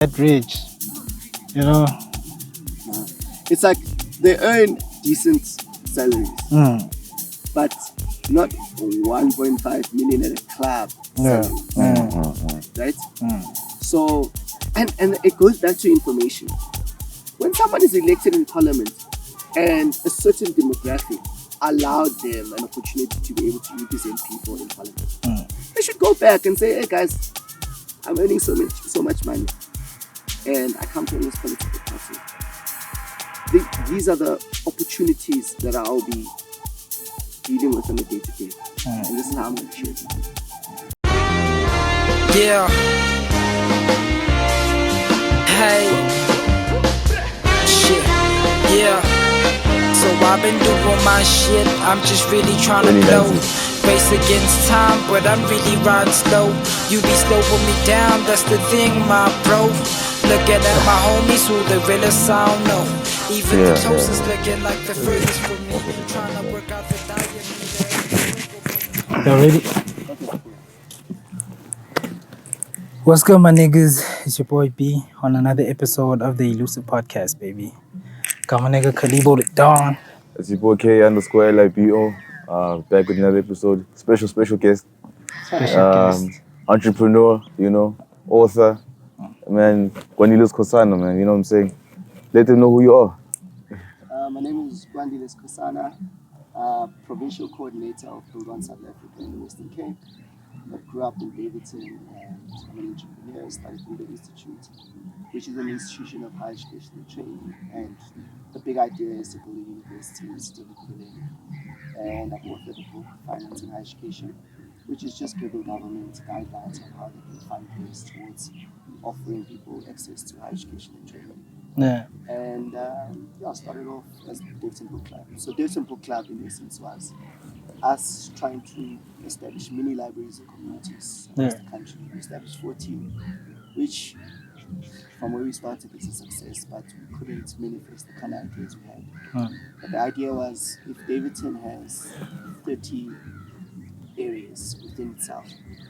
that rich, you know. It's like they earn decent salaries, but not 1.5 million at a club salary, right? So, and it goes back to information. When someone is elected in parliament and a certain demographic allowed them an opportunity to be able to represent people in parliament, they should go back and say, hey guys, I'm earning so much money and I come from this political party. These are the opportunities that I'll be dealing with on a day-to-day. And this is how I'm going to share it with you. Yeah. Hey. Shit. Yeah. So I've been doing my shit. I'm just really trying to blow. Race against time, but I'm really riding slow. You be slowing me down, that's the thing, my bro. Looking at my homies who the realest I don't know. Even the closest looking like the furthest from me. Trying to work out the diet. You ready? What's good, my niggas? It's your boy B on another episode of the Elusive Podcast, baby. Got my nigga Kalibo the Dawn. It's your boy K_LIBO. Back with another episode. Special guest. Entrepreneur, author. Man, Sikhosana, man, you know what I'm saying? Let them know who you are. My name is Kwandile Sikhosana, provincial coordinator of Build One South Africa in the Western Cape. I grew up in Daveyton and I'm an entrepreneur. I studied in the Institute, which is an institution of higher education and training. And the big idea is to build a university instead of building. And I've authored a book, Financing Higher Education, which is just giving government guidelines on how they can fund this towards offering people access to higher education and training. Yeah. And I started off as Daveyton Book Club. So Daveyton Book Club in essence was us trying to establish mini libraries in communities across the country. We established 14, which from where we started is a success, but we couldn't manifest the kind of ideas we had. But the idea was if Daveyton has 30 areas within itself,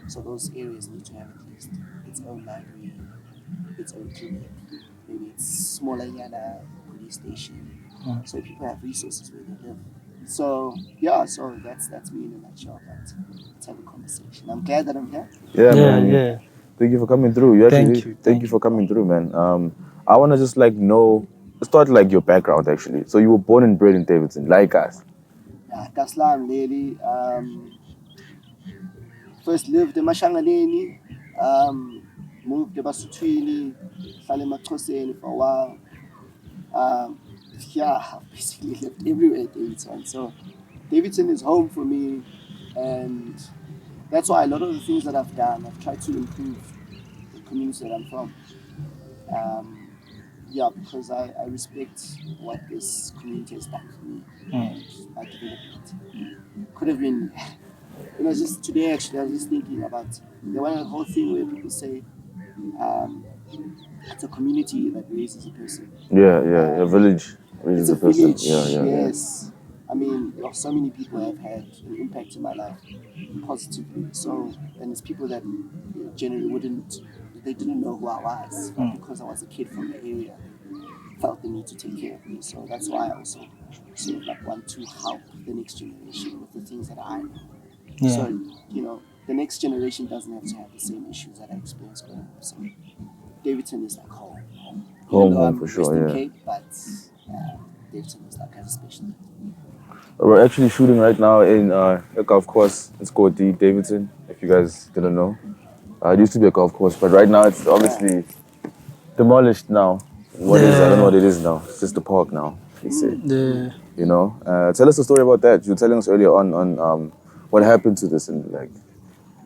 so those areas need to have at least its own library, its own clinic, maybe it's smaller Yana police station, so people have resources where they live. So so that's me in a nutshell. But let's have a conversation. I'm glad that I'm here. Yeah, man. Thank you for coming through. Thank you for coming through, man. I wanna just start your background actually. So you were born and bred in Daveyton, like us. Yeah, Kaslan Lady. First lived in Mashangaleni, moved to Basutwini, Salemaxhoseni for a while. I've basically lived everywhere at Daveyton. So Daveyton is home for me, and that's why a lot of the things that I've done, I've tried to improve the community that I'm from. Because I respect what this community has done for me, and I developed it. Could have been, just today actually, I was just thinking about the whole thing where people say it's a community that raises a person. A village. It's a village, yes. I mean, so many people have had an impact in my life positively. So, and it's people that generally they didn't know who I was, but because I was a kid from the area, they felt the need to take care of me. So that's why I also sort of want to help the next generation with the things that I know. Yeah. So, the next generation doesn't have to have the same issues that I experienced growing up. So Daveyton is like home. Home for sure, Western Cape, but Daveyton is like kind of special. We're actually shooting right now in a golf course. It's called the Daveyton, if you guys didn't know. It used to be a golf course, but right now it's obviously demolished now. I don't know what it is now. It's just the park now, they say. Tell us a story about that. You were telling us earlier on what happened to this and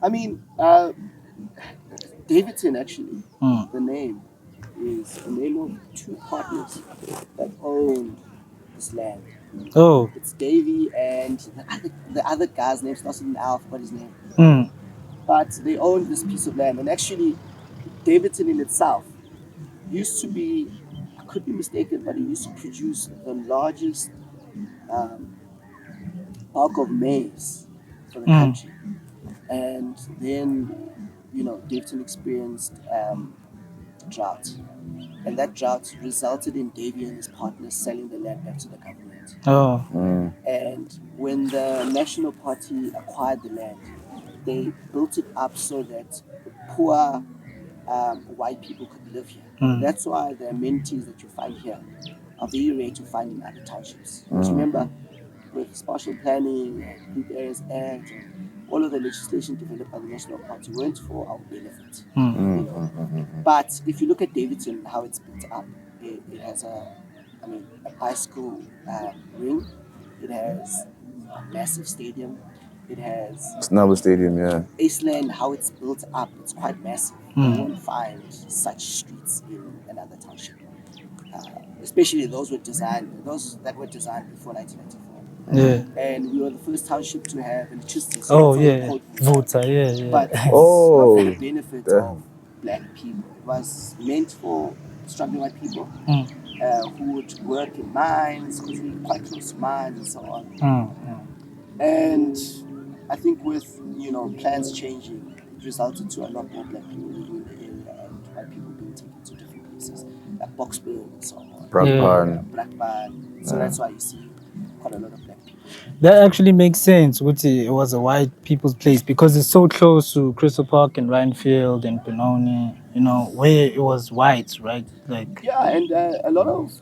I mean, Daveyton actually, the name is the name of two partners that own this land. Oh. It's Davey and the other guy's name starts with an L, I forgot his name. But they own this piece of land, and actually Daveyton in itself used to be, I could be mistaken, but it used to produce the largest bulk of maize for the country. And then, Daveyton experienced drought. And that drought resulted in Davey and his partners selling the land back to the government. Oh. And when the National Party acquired the land, they built it up so that poor white people could live here. That's why the amenities that you find here are very rare to find in other townships. Because remember, with spatial planning and Group Areas Act and all of the legislation developed by the National Party weren't for our benefit. You know? But if you look at Daveyton, how it's built up, it has a bicycle ring. It has a massive stadium. It has Snubble Stadium, yeah. Iceland, how it's built up, it's quite massive. You won't find such streets in another township. Especially those that were designed before 1994. Yeah. And we were the first township to have electricity. Oh, yeah. Voter, yeah. But it's not Oh, for the benefit of black people. It was meant for struggling white people who would work in mines, because we were quite close to mines and so on. And I think with plans changing, it resulted to a lot more black people living in the area and white people being taken to different places, like Boxburg and so on. Brakpan. So that's why you see quite a lot of black people. That actually makes sense. It was a white people's place because it's so close to Crystal Park and Rhinefield and Benoni, where it was whites, right? And a lot of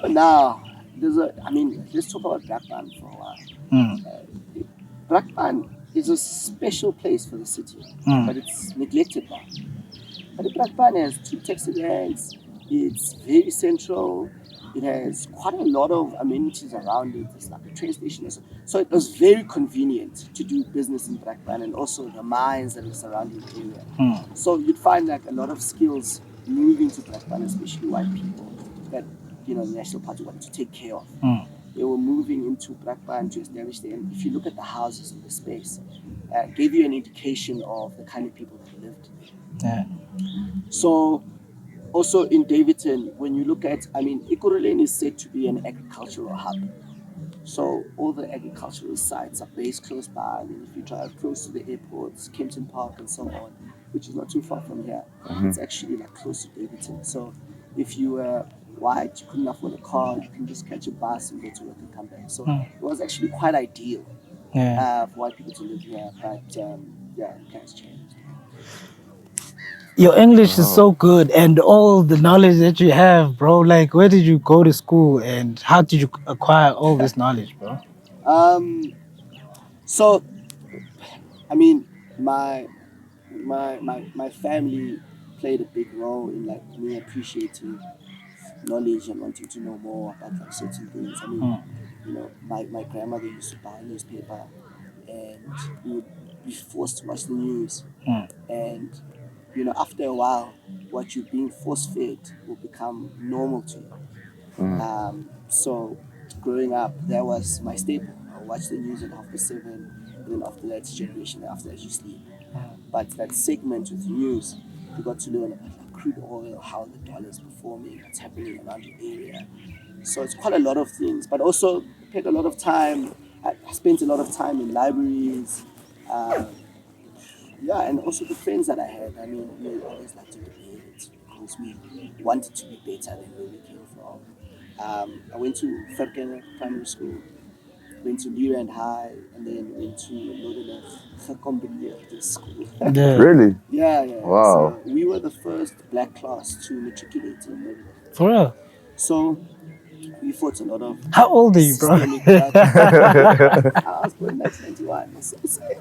now let's talk about Brakpan for a while. Brakpan is a special place for the city, but it's neglected now. But Brakpan has 2 taxi ranks. It's very central. It has quite a lot of amenities around it. It's like a train station. So it was very convenient to do business in Brakpan, and also the mines that are surrounding the area. So you'd find like a lot of skills moving to Brakpan, especially white people that the National Party wanted to take care of. They were moving into Brakpan to establish there. And if you look at the houses and the space, gave you an indication of the kind of people that lived there. So also in Daveyton, when you look at, Ekurhuleni is said to be an agricultural hub. So all the agricultural sites are based close by. If you drive close to the airports, Kempton Park and so on, which is not too far from here, it's actually like close to Daveyton. So if you were white, you couldn't afford a car, you can just catch a bus and go to work and come back. So it was actually quite ideal for white people to live here. But plans changed. Your English is so good, and all the knowledge that you have, bro. Like, where did you go to school, and how did you acquire all this knowledge, bro? So, my family played a big role in like me appreciating knowledge and wanting to know more about like certain things. My grandmother used to buy a newspaper, and we would be forced to watch the news. And after a while, what you're being force-fed will become normal to you. So growing up, that was my staple. I watch the news at 7:30, and then after that, it's generation, and after that, you sleep. But that segment with the news, you got to learn about like crude oil, how the dollar is performing, what's happening around your area. So it's quite a lot of things. But also, I spent a lot of time in libraries. And also the friends that I had. We always liked to debate because we wanted to be better than where we came from. I went to Verkenne Primary School, went to Leland High, and then went to Northern School. Really? Yeah. Wow. So we were the first black class to matriculate in Northern. For real? So we fought a lot of. How old are you, bro? I was born in 1991.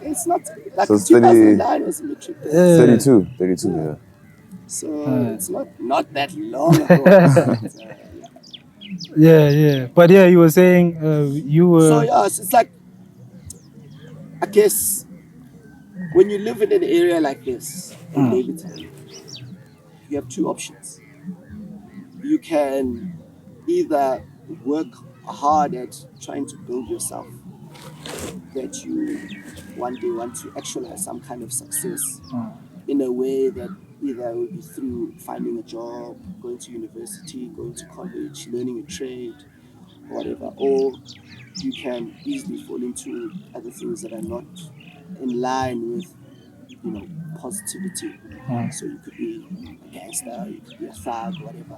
It's not like So 2009 was a matric. 32, yeah. So it's not that long ago. Yeah. But yeah, you were saying you were. So it's like, I guess when you live in an area like this in Daveyton, you have 2 options. You can either work hard at trying to build yourself, that you one day want to actualize some kind of success in a way that either will be through finding a job, going to university, going to college, learning a trade, or whatever, or you can easily fall into other things that are not in line with positivity. So you could be a gangster, you could be a thug, whatever.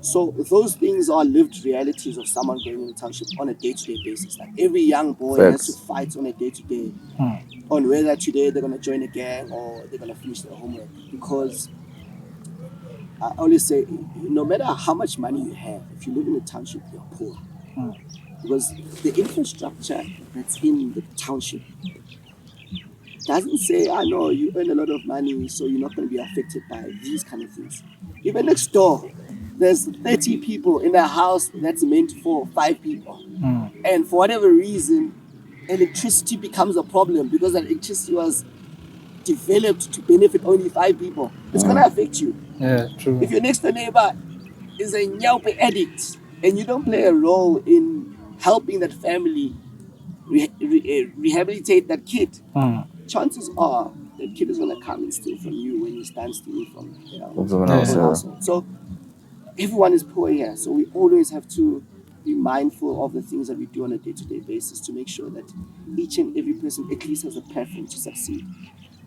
So those things are lived realities of someone growing in the township on a day-to-day basis. Like every young boy has to fight on a day-to-day on whether today they're gonna join a gang or they're gonna finish their homework. Because I always say, no matter how much money you have, if you live in a township, you're poor. Because the infrastructure that's in the township doesn't say, I know you earn a lot of money, so you're not going to be affected by these kind of things. Even next door, there's 30 people in a house that's meant for 5 people. And for whatever reason, electricity becomes a problem because electricity was developed to benefit only 5 people. It's going to affect you. Yeah, true. If your next door neighbor is a nyaupe addict and you don't play a role in helping that family rehabilitate that kid, chances are that kid is going to come and steal from you when you stand stealing from someone else. household. So everyone is poor here. So we always have to be mindful of the things that we do on a day-to-day basis to make sure that each and every person at least has a platform to succeed.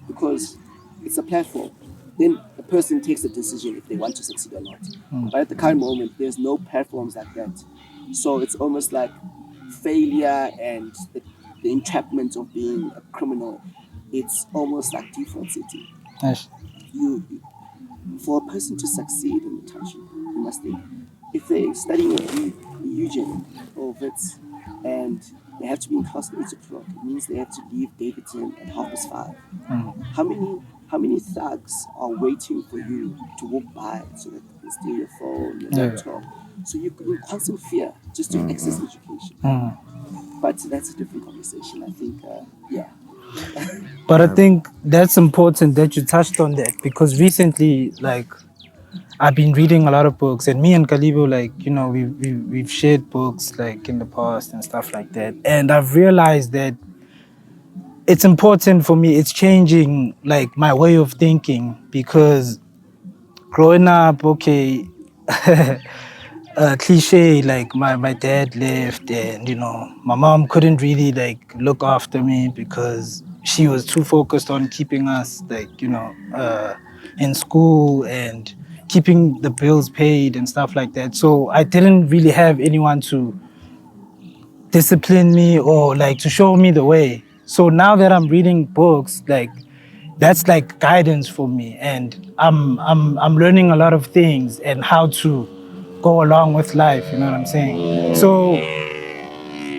Because it's a platform. Then the person takes the decision if they want to succeed or not. But at the current moment, there's no platforms like that. So it's almost like failure and the entrapment of being a criminal. It's almost like default setting. Yes. For a person to succeed in the township, you must think, if they're studying Eugene or Wits and they have to be in class 8 o'clock, it means they have to leave Daveyton at 5:30. How many thugs are waiting for you to walk by so that they can steal your phone, your laptop? So you're in constant fear just to access education. But that's a different conversation. I think, But I think that's important that you touched on that, because recently, like, I've been reading a lot of books, and me and Kalibo, like, you know, we've shared books like in the past and stuff like that. And I've realized that it's important for me. It's changing like my way of thinking, because growing up, okay, cliche, like my dad left, and you know, my mom couldn't really like look after me because she was too focused on keeping us like, you know, in school and keeping the bills paid and stuff like that. So I didn't really have anyone to discipline me or like to show me the way. So now that I'm reading books, like, that's like guidance for me, and I'm learning a lot of things and how to go along with life. You know what I'm saying? So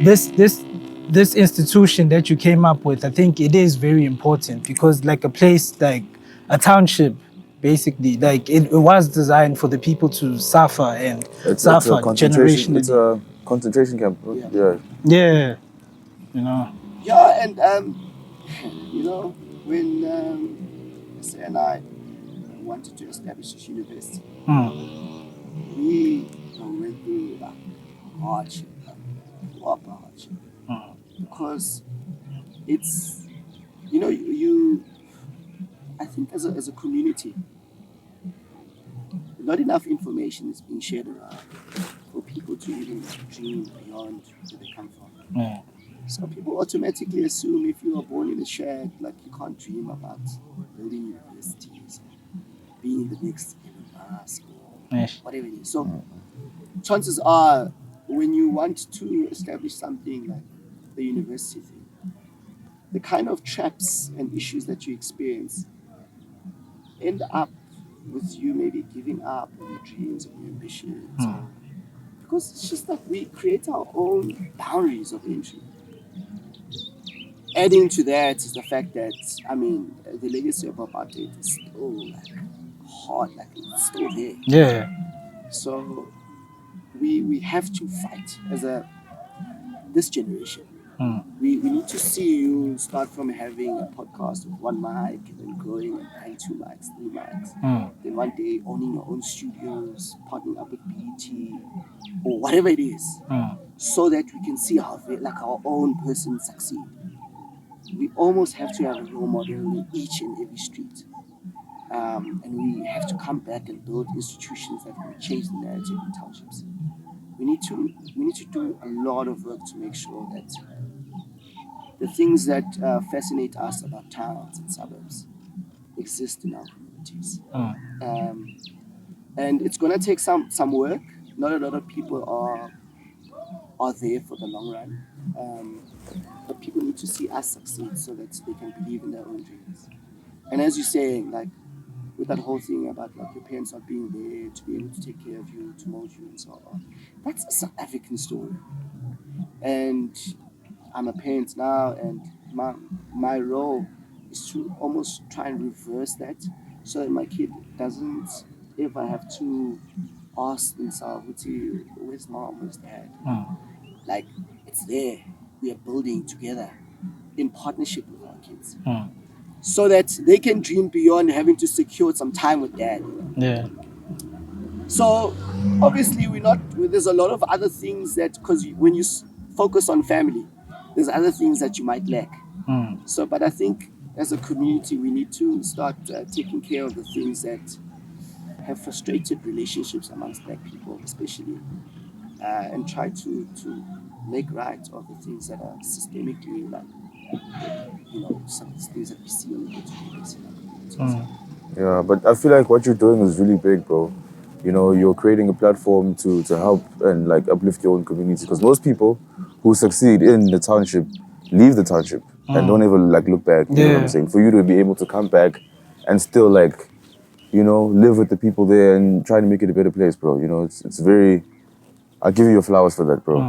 this institution that you came up with, I think it is very important, because like a place like a township, basically, like it was designed for the people to suffer and suffer generationally. It's a concentration camp. Yeah, you know. Yeah, and you know, when Esther and I wanted to establish this university, we went through like hardship, proper hardship, because it's, you know, you I think as a community, not enough information is being shared around for people to even dream beyond where they come from. Yeah. So people automatically assume if you are born in a shack, like you can't dream about building universities, being the next Elon Musk or whatever it is. So chances are, when you want to establish something like the university thing, the kind of traps and issues that you experience end up with you maybe giving up on your dreams and your ambitions. Because it's just that we create our own boundaries of entry. Adding to that is the fact that, I mean, the legacy of apartheid is still like hard, like it's still there. Yeah. So we have to fight as this generation. We need to see you start from having a podcast with 1 mic and then growing and buying 2 mics, 3 mics. Then one day owning your own studios, partnering up with BET or whatever it is, so that we can see how like our own person succeed. We almost have to have a role model in each and every street. And we have to come back and build institutions that will change the narrative in townships. We need to do a lot of work to make sure that the things that fascinate us about towns and suburbs exist in our community. communities. And it's going to take some work. Not a lot of people are there for the long run. But people need to see us succeed so that they can believe in their own dreams. And as you're saying, like with that whole thing about like your parents not being there to be able to take care of you, to mold you and so on, that's a South African story. And I'm a parent now, and my role is to almost try and reverse that so that my kid doesn't ever have to ask themselves, where's mom, where's dad? Like, it's there. We are building together in partnership with our kids. So that they can dream beyond having to secure some time with dad. You know? Yeah. So obviously there's a lot of other things that, because when you focus on family, there's other things that you might lack. So, but I think as a community, we need to start taking care of the things that have frustrated relationships amongst Black people, especially, and try to make right of the things that are systemically, like, some of the things that we see on the day-to-day basis. Yeah, but I feel like what you're doing is really big, bro. You're creating a platform to help and like uplift your own community, because most people who succeed in the township leave the township and don't ever like look back. You know what I'm saying? For you to be able to come back and still like, live with the people there and try to make it a better place, bro. It's very. I'll give you your flowers for that, bro.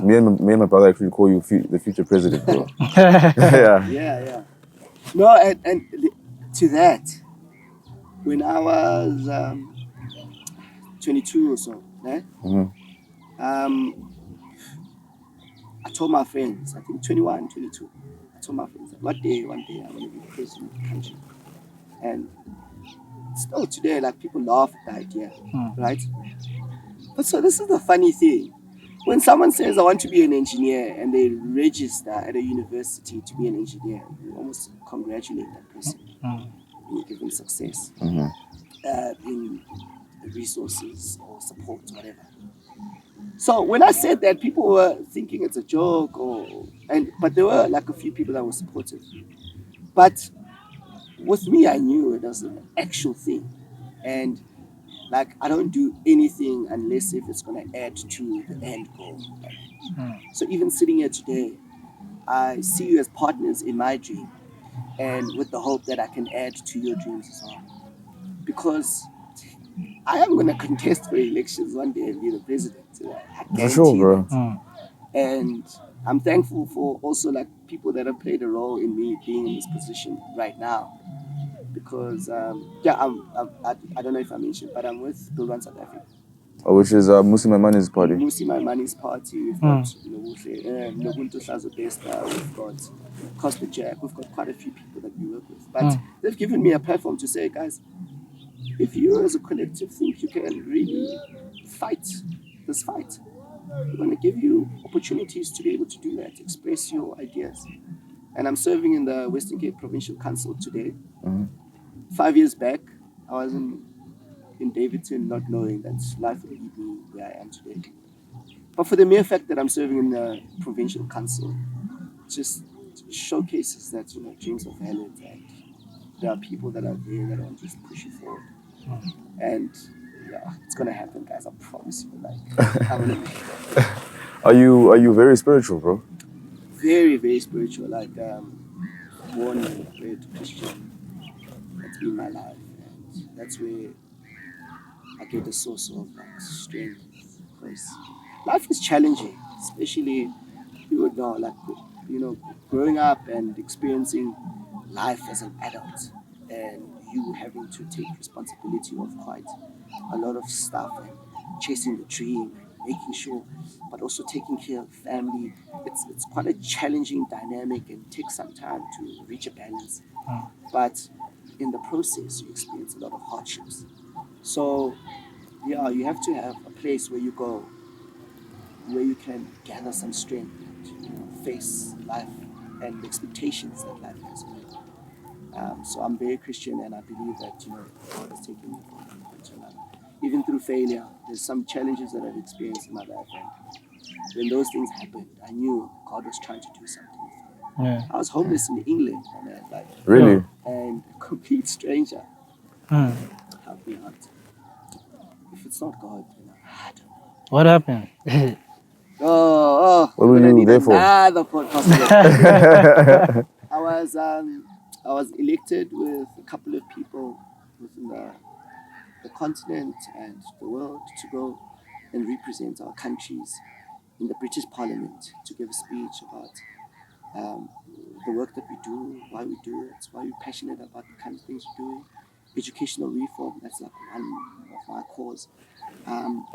Me and my brother actually call you the future president, bro. Yeah. No, and to that, when I was 22 or so, right? I told my friends, I think 21, 22, I told my friends that one day I'm going to be the president of the country. And still today, like, people laugh at the idea, right? But so this is the funny thing. When someone says, I want to be an engineer, and they register at a university to be an engineer, you almost congratulate that person. You give them success in resources or support, whatever. So when I said that, people were thinking it's a joke, but there were like a few people that were supportive. But with me, I knew it was an actual thing, and like, I don't do anything unless if it's going to add to the end goal. So even sitting here today, I see you as partners in my dream, and with the hope that I can add to your dreams as well. Because I am going to contest for elections one day and be the president. I For sure, bro. And I'm thankful for also like people that have played a role in me being in this position right now. Because I don't know if I mentioned, but I'm with Build One South Africa. Which is Musi Maimani's party. Musi Maimani's party. We've got Nobuntu Hlazo Besta. We've got Costa Jack. We've got quite a few people that we work with. But they've given me a platform to say, guys, if you as a collective think you can really fight this fight, we're going to give you opportunities to be able to do that, express your ideas. And I'm serving in the Western Cape Provincial Council today. 5 years back, I was in Daveyton, not knowing that life would lead me where I am today. But for the mere fact that I'm serving in the Provincial Council, just showcases that, dreams are valid, and there are people that are there that want to just push you forward. And yeah, it's gonna happen, guys. I promise you. Like, I'm gonna make it. Are you very spiritual, bro? Very, very spiritual. Like, born and bred Christian. That's been my life, and that's where I get a source of like strength. Because life is challenging, especially you would know, like, growing up and experiencing life as an adult, and you having to take responsibility of quite a lot of stuff, and chasing the dream and making sure, but also taking care of family. It's quite a challenging dynamic and takes some time to reach a balance. But in the process, you experience a lot of hardships. So yeah, you have to have a place where you go, where you can gather some strength and face life and the expectations that life has on you. So I'm very Christian, and I believe that God has taken me from one point to another. Even through failure, there's some challenges that I've experienced in my life, and when those things happened, I knew God was trying to do something with me. I was homeless in England, man, like, Really? and a complete stranger. Help me out. If it's not God, I don't know. What happened? What were you there for? Another podcast. I was elected with a couple of people within the continent and the world to go and represent our countries in the British Parliament to give a speech about the work that we do, why we do it, why we're passionate about the kind of things we're doing. Educational reform, that's like one of my cause.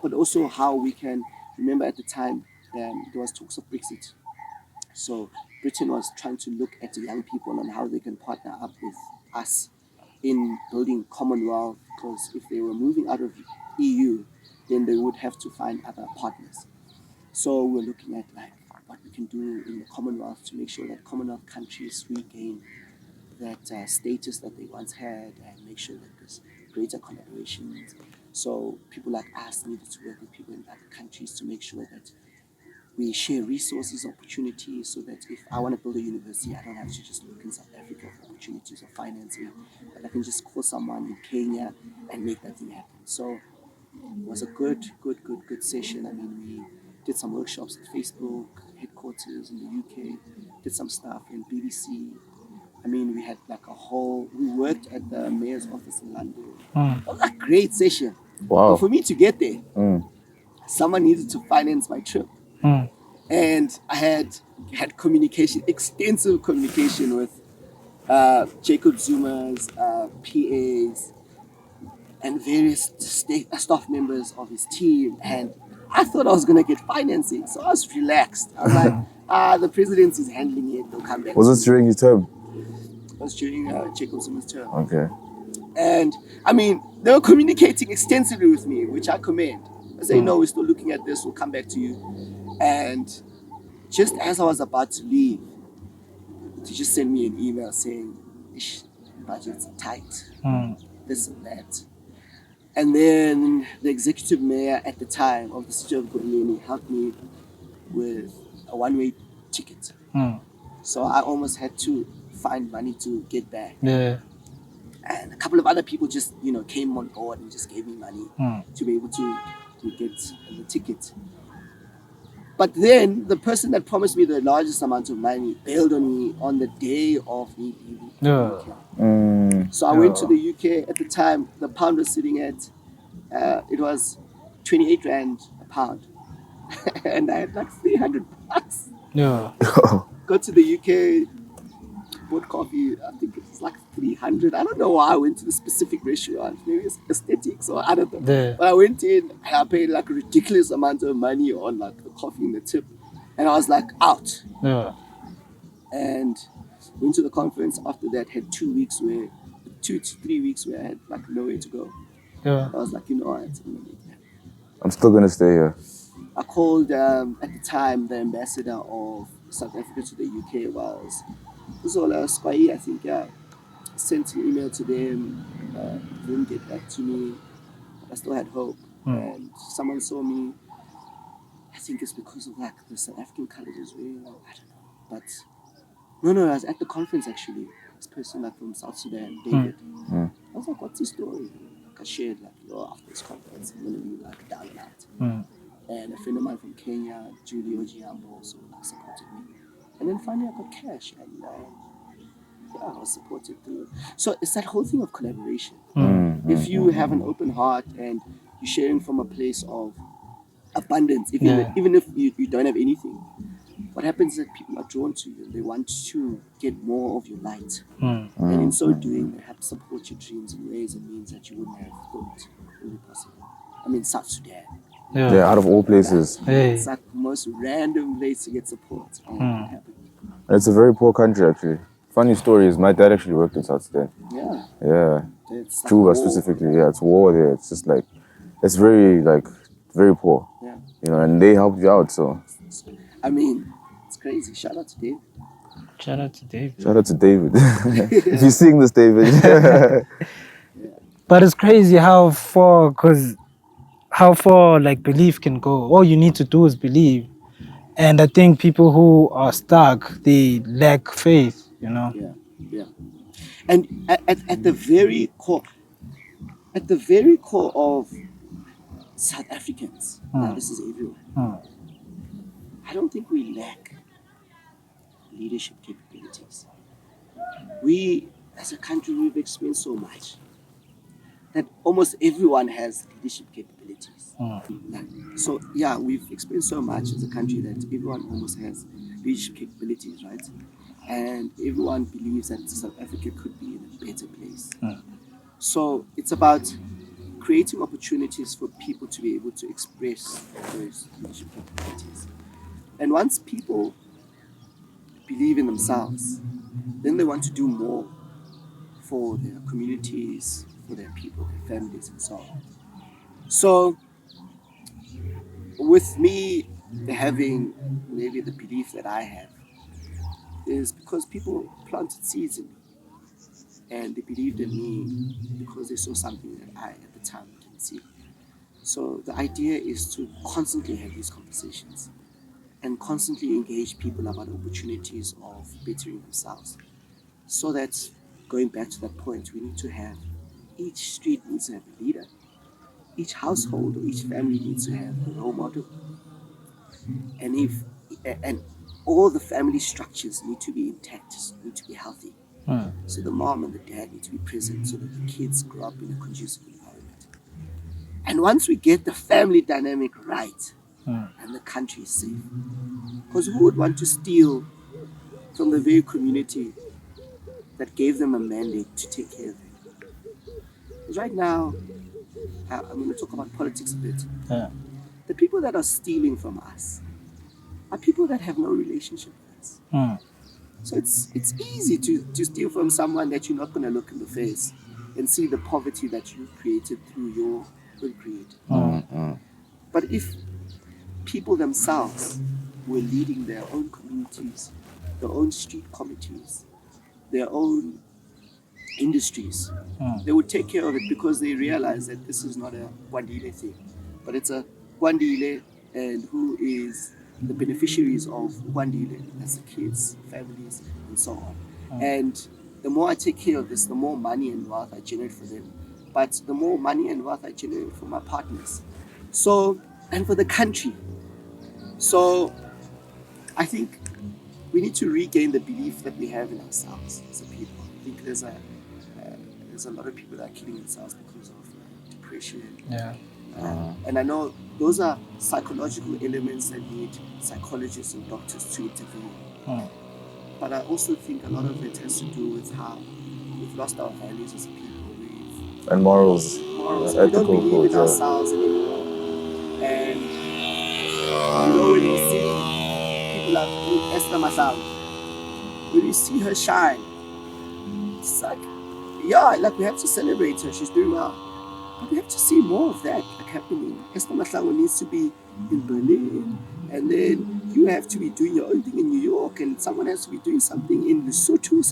But also how we can, remember at the time, there was talks of Brexit. So Britain was trying to look at the young people and how they can partner up with us in building Commonwealth, because if they were moving out of EU, then they would have to find other partners. So we're looking at like what we can do in the Commonwealth to make sure that Commonwealth countries regain that status that they once had and make sure that there's greater collaboration. So people like us needed to work with people in other countries to make sure that we share resources, opportunities, so that if I want to build a university, I don't have to just look in South Africa for opportunities of financing, but I can just call someone in Kenya and make that thing happen. So it was a good session. I mean, we did some workshops at Facebook headquarters in the UK, did some stuff in BBC. I mean, we had like we worked at the mayor's office in London. It was a great session. Wow. But for me to get there, someone needed to finance my trip. And I had extensive communication with Jacob Zuma's PAs and various staff members of his team. And I thought I was going to get financing. So I was relaxed. I was like, the presidency is handling it. They'll come back. Was this during his term? It was during Jacob Zuma's term. Okay. And I mean, they were communicating extensively with me, which I commend. I say, no, we're still looking at this. We'll come back to you. And just as I was about to leave, to just send me an email saying, budget's tight, this and that. And then the executive mayor at the time of the city of Kwandile helped me with a one-way ticket. So I almost had to find money to get back. Yeah. And a couple of other people just, came on board and just gave me money to be able to get the ticket. But then the person that promised me the largest amount of money bailed on me on the day of me leaving the UK. So I went to the UK. At the time, the pound was sitting at, it was 28 Rand a pound. And I had like 300 bucks. Yeah. Got to the UK, bought coffee, I think it was like 300. I don't know why I went to the specific restaurant. Maybe it's aesthetics or I don't know. Yeah. But I went in and I paid like a ridiculous amount of money on like the coffee and the tip. And I was like out. Yeah. And went to the conference after that, had 2 weeks 2 to 3 weeks where I had like nowhere to go. Yeah. I was like, you know what, I'm still going to stay here. I called at the time the ambassador of South Africa to the UK was Zola Squai, I think. Sent an email to them, didn't get back to me. I still had hope. And someone saw me. I think it's because of like the South African colours as well. I don't know. But no, I was at the conference actually. This person like from South Sudan, David. I was like, what's the story? Like I shared like, after this conference, I'm gonna be like down and out. And a friend of mine from Kenya, Julie Ojiambo, also like supported me. And then finally I got cash and I was supported through. So it's that whole thing of collaboration. If you have an open heart and you're sharing from a place of abundance, even if you don't have anything, what happens is that people are drawn to you. They want to get more of your light. And in so doing, they have to support your dreams in ways and means that you wouldn't have thought would be possible. I mean, South Sudan. Yeah, out of all places. It's like the most random place to get support. And it happened. It's a very poor country, actually. Funny story is my dad actually worked in South Sudan. Yeah. It's like Juba specifically. Yeah, it's war there. It's just like, it's very poor. Yeah. And they helped you out, so. I mean, it's crazy. Shout out to Dave. Shout out to David. Shout out to David. If you're seeing this, David. But it's crazy how far like belief can go. All you need to do is believe. And I think people who are stuck, they lack faith, Yeah. And at the very core, at the very core of South Africans, now this is everyone, I don't think we lack leadership capabilities. We, as a country, we've experienced so much that almost everyone has leadership capabilities. So yeah, we've experienced so much as a country that everyone almost has leadership capabilities, right? And everyone believes that South Africa could be in a better place. So it's about creating opportunities for people to be able to express those leadership capabilities. And once people believe in themselves, then they want to do more for their communities, for their people, their families, and so on. So, with me having maybe the belief that I have, is because people planted seeds in me and they believed in me because they saw something that I, at the time, didn't see. So, the idea is to constantly have these conversations and constantly engage people about opportunities of bettering themselves. So that, going back to that point, we need to have, each street needs to have a leader. Each household or each family needs to have a role model. And all the family structures need to be intact, need to be healthy. So the mom and the dad need to be present so that the kids grow up in a conducive environment. And once we get the family dynamic right, and the country is safe, because who would want to steal from the very community that gave them a mandate to take care of them? Because right now, I'm going to talk about politics a bit. The people that are stealing from us are people that have no relationship with us. So it's easy to steal from someone that you're not going to look in the face and see the poverty that you've created through your own creed. But if people themselves were leading their own communities, their own street committees, their own industries, they would take care of it because they realize that this is not a Kwandile thing, but it's a Kwandile and who is the beneficiaries of Kwandile, that's the kids, families, and so on. And the more I take care of this, the more money and wealth I generate for them, but the more money and wealth I generate for my partners. So, and for the country. So, I think we need to regain the belief that we have in ourselves as a people. I think there's a lot of people that are killing themselves because of depression. And I know those are psychological elements that need psychologists and doctors to intervene. But I also think a lot of it has to do with how we've lost our values as a people. And morals. We don't believe in ourselves anymore. And when you see people like Esther Mahlangu, when you see her shine, it's like, we have to celebrate her. She's doing well. But we have to see more of that happening. Esther Mahlangu needs to be in Berlin, and then you have to be doing your own thing in New York, and someone has to be doing something in Lesotho,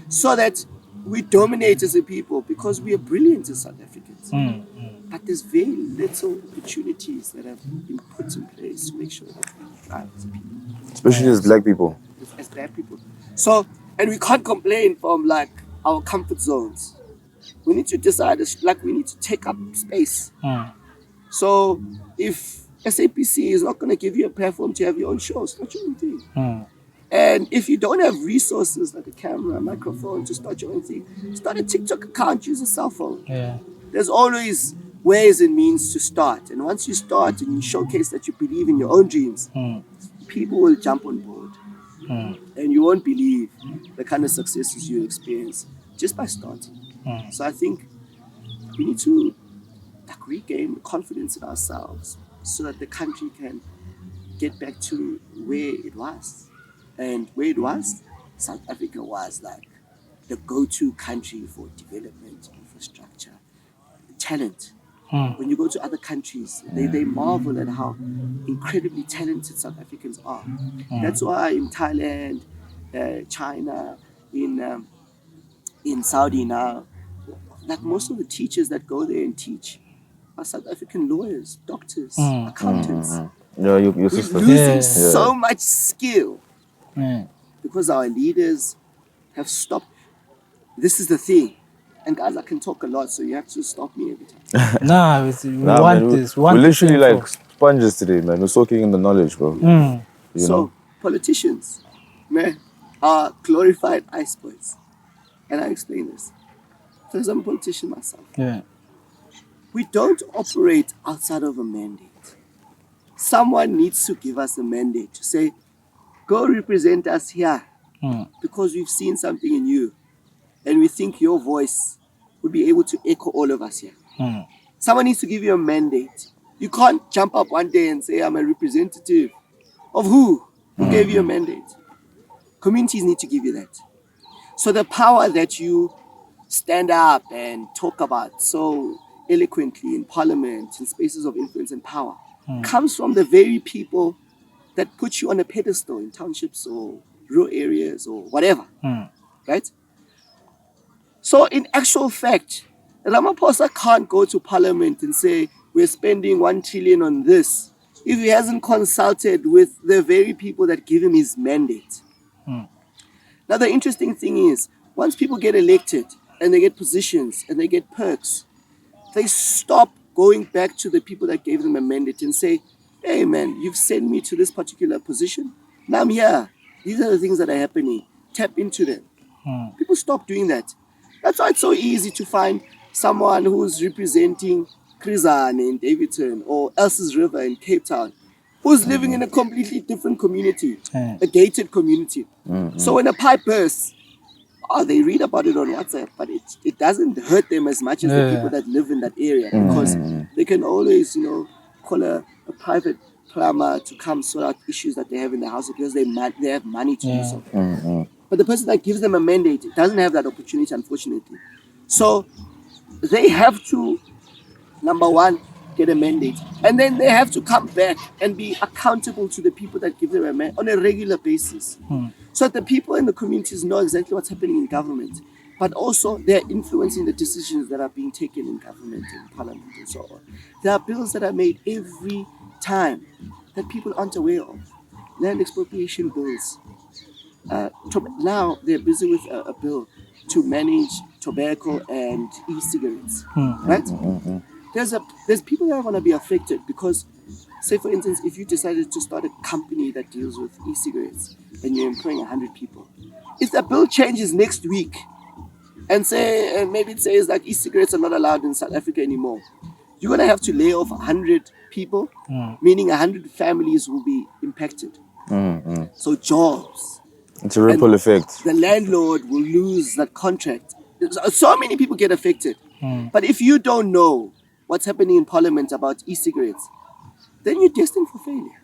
so that we dominate as a people, because we are brilliant as South Africans. But there's very little opportunities that have been put in place to make sure that we thrive as a people. Especially as black people. As black people. So, and we can't complain from like our comfort zones. We need to decide, we need to take up space. So if SAPC is not going to give you a platform to have your own show, start your own thing. And if you don't have resources like a camera, a microphone to start your own thing, start a TikTok account, use a cell phone. There's always ways and means to start. And once you start and you showcase that you believe in your own dreams, people will jump on board. And you won't believe the kind of successes you experience just by starting. So I think we need to regain confidence in ourselves so that the country can get back to where it was. And where it was, South Africa was like the go-to country for development, infrastructure, talent. When you go to other countries, they marvel at how incredibly talented South Africans are. That's why in Thailand, China, in Saudi now, like most of the teachers that go there and teach are South African lawyers, doctors, accountants. Your We're sister. losing so much skill because our leaders have stopped. This is the thing. And guys, I can talk a lot, so you have to stop me every time. Nah, we want this. We We're want literally this info. like sponges today, man. We're soaking in the knowledge, bro. Mm. You know? Politicians, man, are glorified icebergs. And I explain this. Because I'm a politician myself. Yeah. We don't operate outside of a mandate. Someone needs to give us a mandate to say, go represent us here because we've seen something in you and we think your voice would be able to echo all of us here. Someone needs to give you a mandate. You can't jump up one day and say, I'm a representative of who? Who gave you a mandate? Communities need to give you that. So the power that you stand up and talk about so eloquently in parliament, in spaces of influence and power, comes from the very people that put you on a pedestal in townships or rural areas or whatever, right? So in actual fact, Ramaphosa can't go to parliament and say, we're spending 1 trillion on this, if he hasn't consulted with the very people that give him his mandate. Now, the interesting thing is, once people get elected and they get positions and they get perks, they stop going back to the people that gave them a mandate and say, hey man, you've sent me to this particular position. Now I'm here. These are the things that are happening. Tap into them. People stop doing that. That's why it's so easy to find someone who's representing Kwandile in Daveyton or Elsa's River in Cape Town, who's living in a completely different community, a gated community. So when a pipe bursts, they read about it on WhatsApp, but it doesn't hurt them as much as the people that live in that area because they can always, call a private plumber to come sort out issues that they have in the house because they have money to do so. But the person that gives them a mandate doesn't have that opportunity, unfortunately. So they have to, number one, get a mandate. And then they have to come back and be accountable to the people that give them a mandate on a regular basis. So that the people in the communities know exactly what's happening in government. But also they're influencing the decisions that are being taken in government and parliament and so on. There are bills that are made every time that people aren't aware of. Land expropriation bills. Now they're busy with a bill to manage tobacco and e-cigarettes, right? There's people that are going to be affected because, say for instance, if you decided to start a company that deals with e-cigarettes and you're employing 100 people, if the bill changes next week and maybe it says like e-cigarettes are not allowed in South Africa anymore, you're going to have to lay off 100 people, meaning 100 families will be impacted. So jobs. It's a ripple effect. The landlord will lose that contract. So many people get affected. But if you don't know what's happening in parliament about e-cigarettes, then you're destined for failure.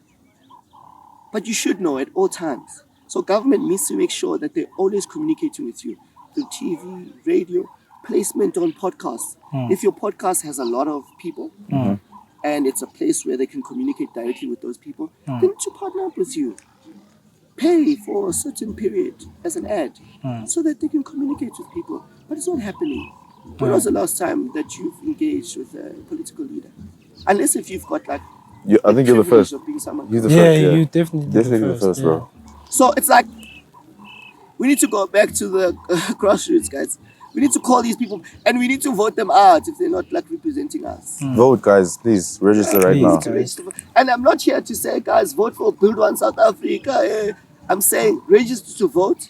But you should know at all times. So government needs to make sure that they're always communicating with you through TV, radio, placement on podcasts. If your podcast has a lot of people and it's a place where they can communicate directly with those people, then to partner up with you. Pay for a certain period as an ad so that they can communicate with people. But it's not happening. When was the last time that you've engaged with a political leader? Unless if you've got like I think you're the first. of being someone. He's the first, you definitely the first, bro. So it's like we need to go back to the grassroots, guys. We need to call these people and we need to vote them out if they're not like representing us. Vote, guys, please register right now. And I'm not here to say, guys, vote for Build One South Africa. I'm saying register to vote.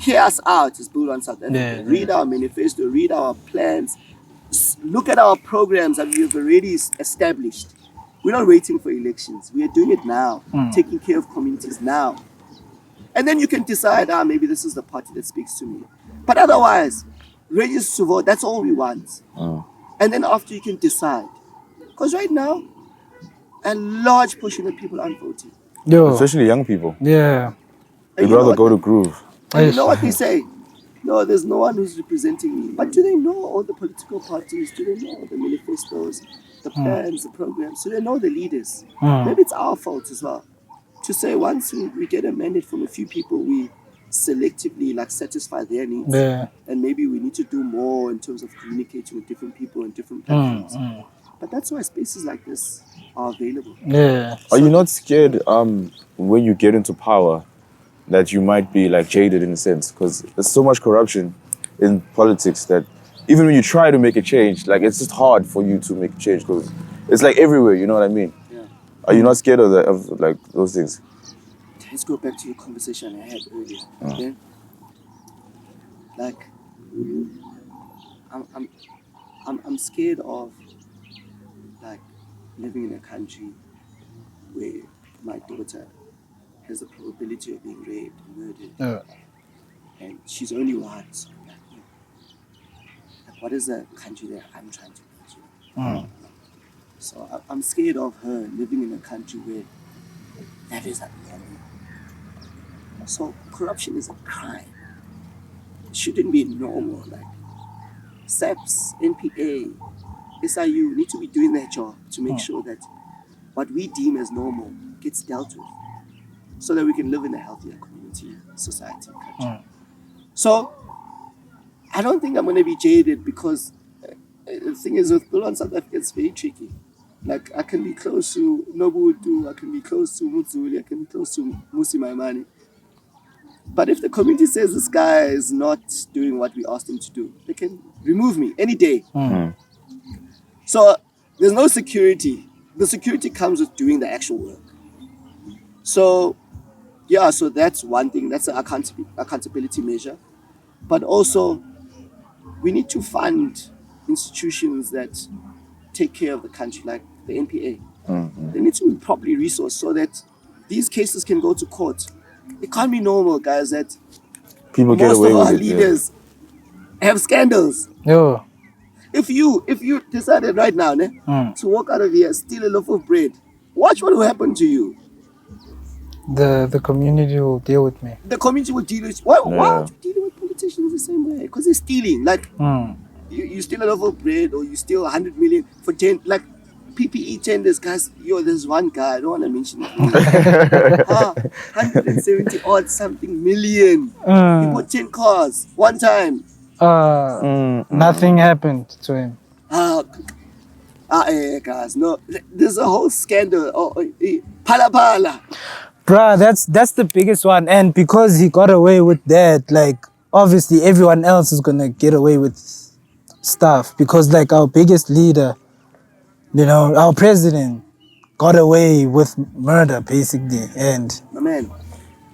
Hear us out as Build One South Africa. Read our manifesto, read our plans, look at our programs that we have already established. We're not waiting for elections. We are doing it now, taking care of communities now. And then you can decide, maybe this is the party that speaks to me. But otherwise, register to vote, that's all we want. And then after you can decide. Because right now, a large portion of people aren't voting. Especially young people. Yeah. They'd rather go to groove. And you know what they say? No, there's no one who's representing me. But do they know all the political parties? Do they know all the manifestos, the plans, the programs? Do they know the leaders? Maybe it's our fault as well. To say once we get a mandate from a few people, we selectively satisfy their needs. And maybe we need to do more in terms of communicating with different people and different platforms. But that's why spaces like this are available. Are you not scared when you get into power that you might be jaded in a sense? Because there's so much corruption in politics that even when you try to make a change, like it's just hard for you to make a change because it's like everywhere. You know what I mean? Yeah. Are you not scared of that? Of like those things? Let's go back to the conversation I had earlier. Okay? Like, I'm scared of like living in a country where my daughter has the probability of being raped and murdered, and she's only one. So like, what is the country that I'm trying to build? So I'm scared of her living in a country where that is a normal. So corruption is a crime. It shouldn't be normal. Like SAPS, NPA, SIU need to be doing their job to make sure that what we deem as normal gets dealt with, so that we can live in a healthier community, society, country. So I don't think I'm going to be jaded because the thing is with Bull on South Africa, it's very tricky. Like I can be close to Nobutu, I can be close to Mutsuli, I can be close to Musi Maimani. But if the community says this guy is not doing what we asked him to do, they can remove me any day. So there's no security. The security comes with doing the actual work. So yeah, so that's one thing. That's an accountability measure. But also, we need to fund institutions that take care of the country, like the NPA. They need to be properly resourced so that these cases can go to court. It can't be normal, guys, that People get most away of with our it. leaders have scandals. Yo. If you decided right now to walk out of here, steal a loaf of bread, watch what will happen to you. The community will deal with me. The community will deal with. Why aren't you dealing with politicians the same way? Because they're stealing. Like you steal a loaf of bread, or you steal 100 million for 10. Like PPE tenders, guys. Yo, there's one guy. I don't want to mention it. 170 odd something million. He bought 10 cars one time. Nothing happened to him. Guys, no. There's a whole scandal. Pala pala. Bruh, that's the biggest one. And because he got away with that, like, obviously everyone else is gonna get away with stuff. Because, like, our biggest leader, you know, our president got away with murder, basically. And My man,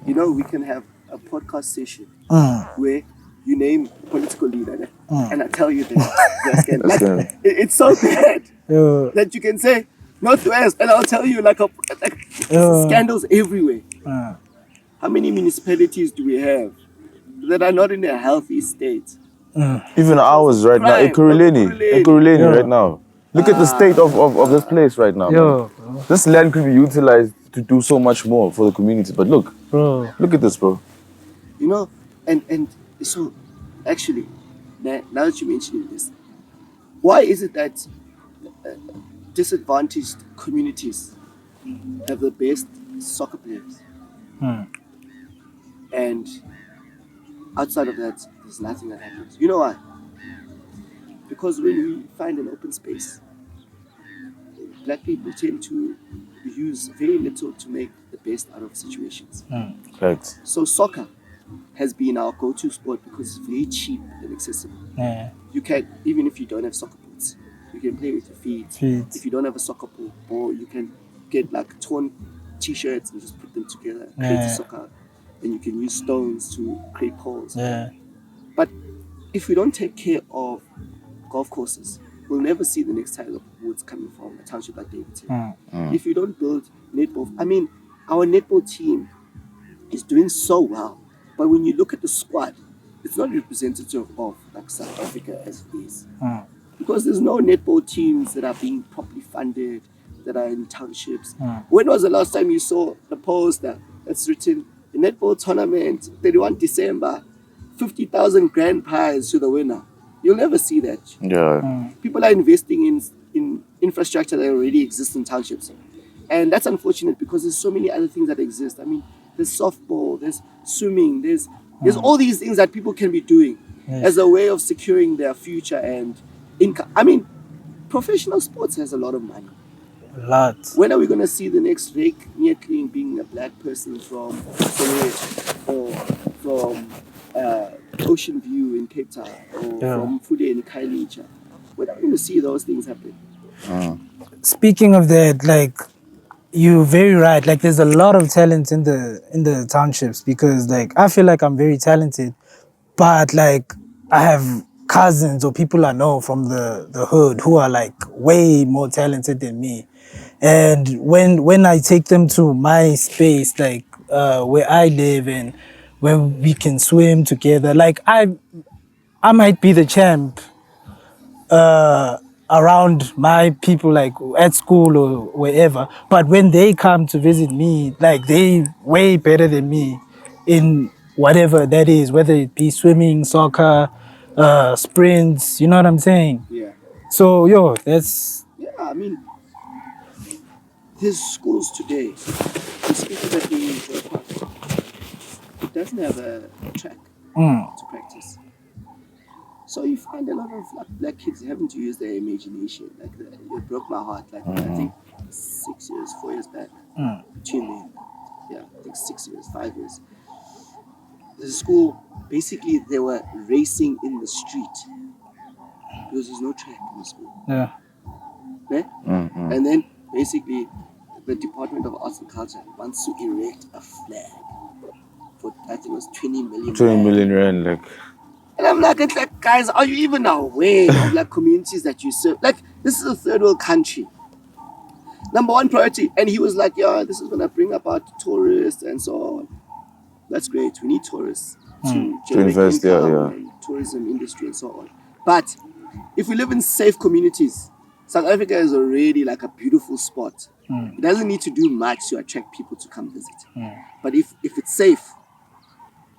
you know, we can have a podcast session where you name a political leader and I tell you the scandal. Like, it's so bad that you can say Northwest, and I'll tell you like scandals everywhere. How many municipalities do we have that are not in a healthy state? Even ours right now, Ekurhuleni right now. Look at the state of this place right now. Man. This land could be utilized to do so much more for the community. But look, look at this, bro. You know, and so actually, now that you mentioned this, why is it that disadvantaged communities have the best soccer players? And outside of that, there's nothing that happens. You know why? Because when we find an open space, black people tend to use very little to make the best out of situations. Right. So soccer has been our go-to sport because it's very cheap and accessible. You can, even if you don't have soccer boots, you can play with your feet. If you don't have a soccer ball, you can get like torn t-shirts and just put them together, create a soccer, and you can use stones to create poles. But if we don't take care of golf courses, we'll never see the next Tiger Woods coming from a township like Daveyton. If you don't build netball, I mean, our netball team is doing so well, but when you look at the squad, it's not representative of like South Africa as it is. Because there's no netball teams that are being properly funded, that are in townships. When was the last time you saw the poster that's written, the netball tournament, 31 December, 50,000 grand prize to the winner? You'll never see that. People are investing in infrastructure that already exists in townships. And that's unfortunate because there's so many other things that exist. I mean, there's softball, there's swimming, there's all these things that people can be doing as a way of securing their future and income. I mean, professional sports has a lot of money. A lot. When are we going to see the next Rake Nyetling being a black person from Soweto or from Ocean View in Cape Town or from Fude in Kailicha. We're not going to see those things happen. Speaking of that, like, you're very right. Like, there's a lot of talent in the townships, because like I feel like I'm very talented, but like I have cousins or people I know from the hood who are like way more talented than me, and when I take them to my space, like where I live and where we can swim together, like I might be the champ around my people, like at school or wherever, but when they come to visit me, like they way better than me in whatever that is, whether it be swimming, soccer, sprints, you know what I'm saying? Yeah. So that's Yeah, I mean, there's schools today, especially that we drop off, it doesn't have a track to practice. So you find a lot of like, black kids having to use their imagination. Like it broke my heart. Like I think 4 years back, between the, I think 6 years, 5 years. The school, basically they were racing in the street because there's no track in the school. yeah. Right? And then basically the Department of Arts and Culture wants to erect a flag for, I think it was 20 million. 20 million rand, like. And I'm like, it's like, guys, are you even aware of like communities that you serve? Like, this is a third world country. Number one priority. And he was like, yeah, this is gonna bring about tourists and so on. That's great. We need tourists to generate invest, income and tourism industry and so on. But if we live in safe communities, South Africa is already like a beautiful spot. It doesn't need to do much to attract people to come visit. But if it's safe,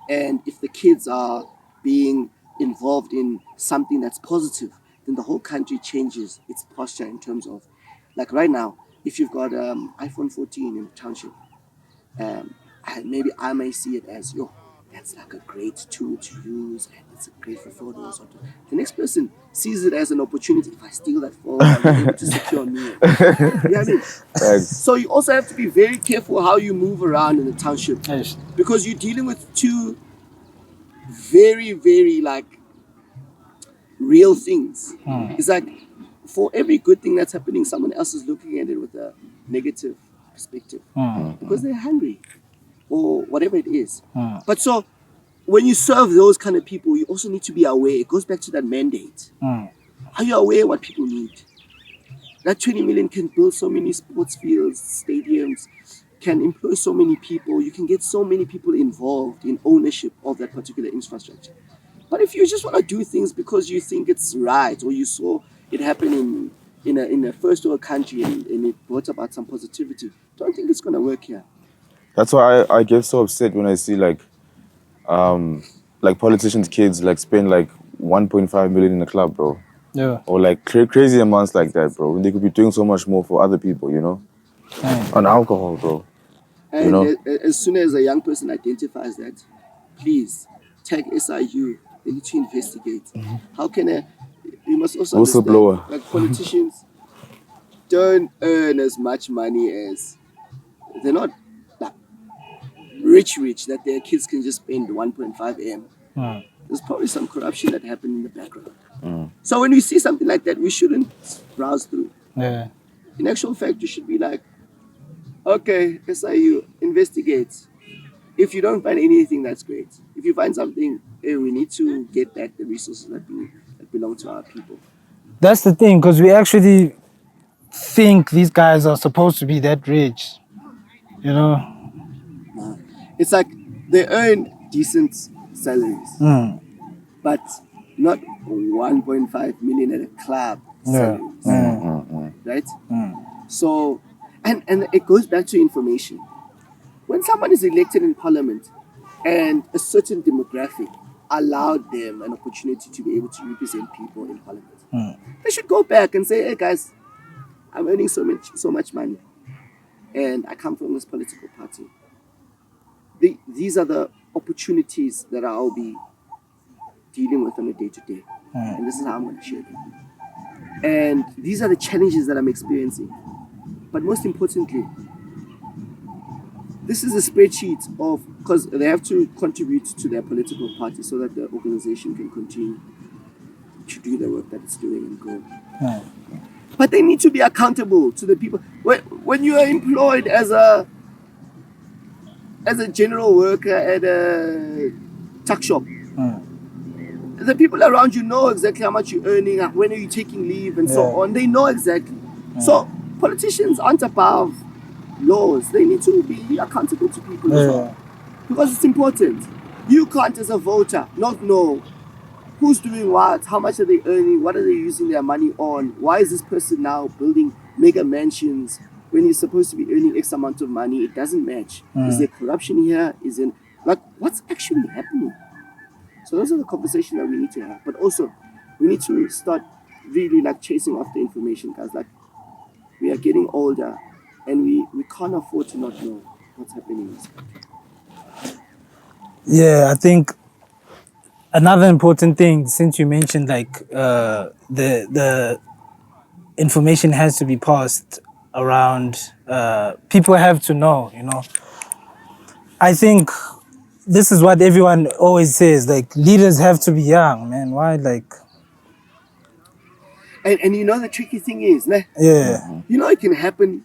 and if the kids are being involved in something that's positive, then the whole country changes its posture in terms of, like right now, if you've got iPhone 14 in the township, maybe I may see it as, that's like a great tool to use and it's great for photos. The next person sees it as an opportunity. If I steal that phone, I'm able to secure me. You know what I mean? So you also have to be very careful how you move around in the township, because you're dealing with two very, very like real things. It's like for every good thing that's happening, someone else is looking at it with a negative perspective because they're hungry or whatever it is. But so when you serve those kind of people, you also need to be aware. It goes back to that mandate. Are you aware what people need? That 20 million can build so many sports fields, stadiums, can employ so many people. You can get so many people involved in ownership of that particular infrastructure. But if you just want to do things because you think it's right, or you saw it happen in a first world country and it brought about some positivity, don't think it's going to work here. That's why I get so upset when I see like politicians' kids like spend like 1.5 million in a club, bro. Yeah. Or like crazy amounts like that, bro. When they could be doing so much more for other people, you know? On alcohol, bro. And you know? As soon as a young person identifies that, please tag SIU. They need to investigate. How can you must also whistleblower. Like politicians don't earn as much money as, they're not like rich that their kids can just spend 1.5 M. There's probably some corruption that happened in the background. So when we see something like that, we shouldn't browse through. Yeah. In actual fact, you should be like, okay, SIU, investigate. If you don't find anything, that's great. If you find something, hey, we need to get back the resources that belong to our people. That's the thing, because we actually think these guys are supposed to be that rich, you know? Nah. It's like they earn decent salaries, but not 1.5 million at a club salaries, right? So, and it goes back to information. When someone is elected in parliament and a certain demographic allowed them an opportunity to be able to represent people in parliament, they should go back and say, hey guys, I'm earning so much money and I come from this political party. These are the opportunities that I'll be dealing with on a day-to-day. And this is how I'm going to share them. And these are the challenges that I'm experiencing. But most importantly, this is a spreadsheet of, because they have to contribute to their political party so that the organization can continue to do the work that it's doing and grow. But they need to be accountable to the people. When you are employed as a general worker at a tuck shop, the people around you know exactly how much you're earning, when are you taking leave, and so on. They know exactly. So politicians aren't above laws. They need to be accountable to people as well, because it's important. You can't, as a voter, not know who's doing what, how much are they earning, what are they using their money on, why is this person now building mega mansions when he's supposed to be earning X amount of money. It doesn't match. Is there corruption here? What's actually happening? So those are the conversations that we need to have. But also, we need to start really chasing after information, guys. We are getting older, and we can't afford to not know what's happening in this country. Yeah, I think another important thing, since you mentioned the information has to be passed around, people have to know, I think this is what everyone always says, leaders have to be young, man. Why, And the tricky thing is, it can happen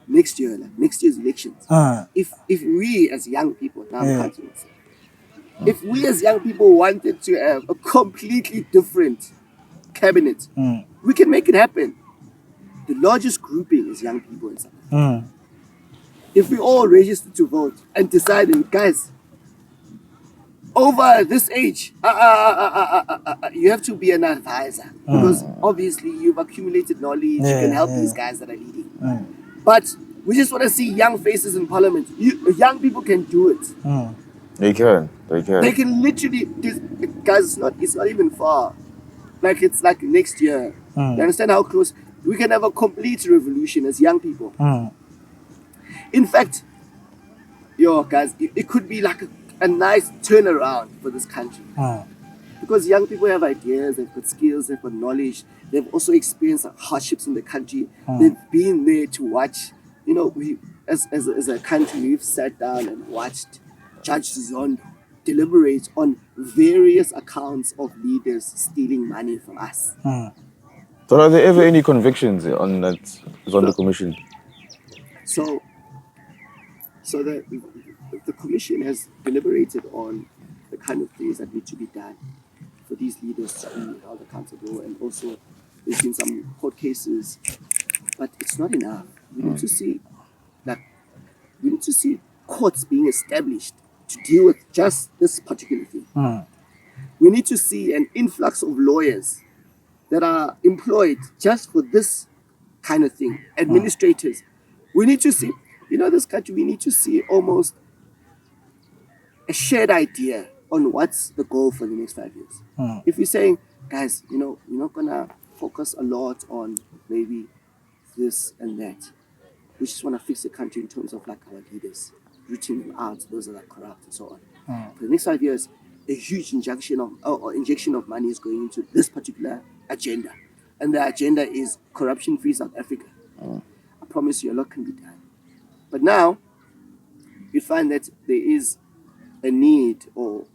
next year, next year's elections. If we as young people, now I'm counting myself, if we as young people wanted to have a completely different cabinet, we can make it happen. The largest grouping is young people in South Africa. If we all register to vote and decided, guys, over this age, you have to be an advisor, because obviously you've accumulated knowledge, you can help these guys that are leading. But we just want to see young faces in parliament. Young people can do it. They can. They can literally, guys, it's not even far. It's next year. You understand how close? We can have a complete revolution as young people. In fact, guys, it could be a nice turnaround for this country. Because young people have ideas, they've got skills, they've got knowledge, they've also experienced hardships in the country. They've been there to watch. We as a country, we've sat down and watched Judge Zondo deliberate on various accounts of leaders stealing money from us. So are there ever any convictions on that Zondo commission? So the commission has deliberated on the kind of things that need to be done for these leaders to be held accountable, and also there's been some court cases, but it's not enough. We need to see courts being established to deal with just this particular thing. We need to see an influx of lawyers that are employed just for this kind of thing. Administrators. We need to see, this country, we need to see almost a shared idea on what's the goal for the next 5 years. If we're saying, guys, we're not going to focus a lot on maybe this and that. We just want to fix the country in terms of our leaders, rooting them out, those that are corrupt and so on. For the next 5 years, a huge injection of money is going into this particular agenda. And the agenda is corruption-free South Africa. I promise you a lot can be done. But now, you find that there is a need, or,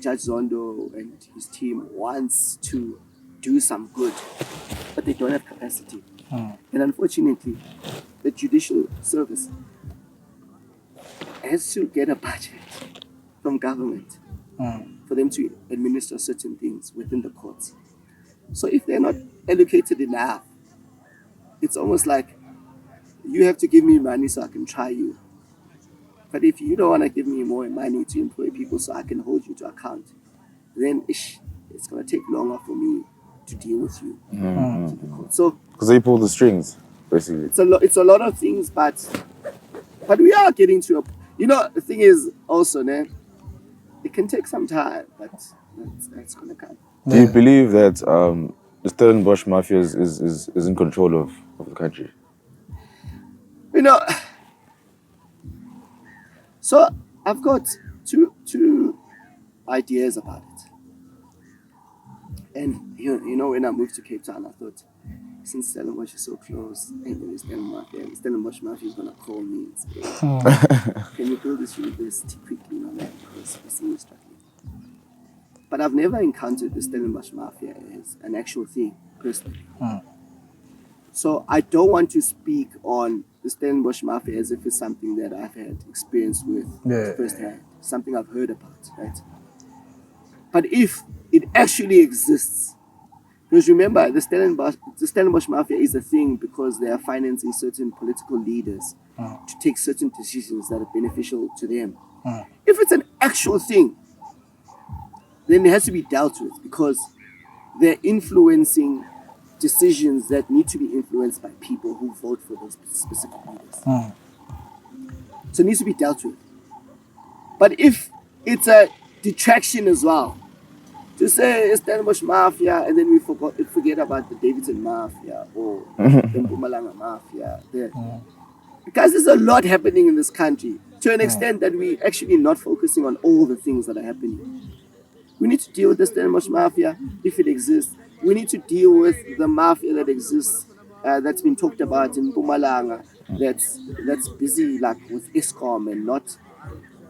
Judge Zondo and his team wants to do some good, but they don't have capacity. And unfortunately, the judicial service has to get a budget from government for them to administer certain things within the courts. So if they're not allocated enough, it's almost like you have to give me money so I can try you. But if you don't want to give me more money to employ people so I can hold you to account, then it's going to take longer for me to deal with you. So because they pull the strings, basically. It's a lot of things, but we are getting to a... the thing is also, it can take some time, but that's going to come. Do you believe that the Stellenbosch mafia is in control of the country? So I've got two ideas about it. And when I moved to Cape Town, I thought, since Stellenbosch is so close, Stellenbosch Mafia is gonna call me and say, can you build this university quickly, my man? Because we're seeing you struggling. But I've never encountered the Stellenbosch Mafia as an actual thing, personally. So I don't want to speak on the Stellenbosch Mafia as if it's something that I've had experience with firsthand, something I've heard about, right? But if it actually exists, because remember, the Stellenbosch Mafia is a thing because they are financing certain political leaders to take certain decisions that are beneficial to them. If it's an actual thing, then it has to be dealt with because they're influencing decisions that need to be influenced by people who vote for those specific leaders. So it needs to be dealt with. But if it's a detraction as well, to say it's Stellenbosch Mafia and then we forget about the Daveyton Mafia or the Mpumalanga Mafia. Because there's a lot happening in this country to an extent that we're actually not focusing on all the things that are happening. We need to deal with the Stellenbosch Mafia if it exists. We need to deal with the mafia that exists, that's been talked about in Mpumalanga, that's busy like with ISCOM and not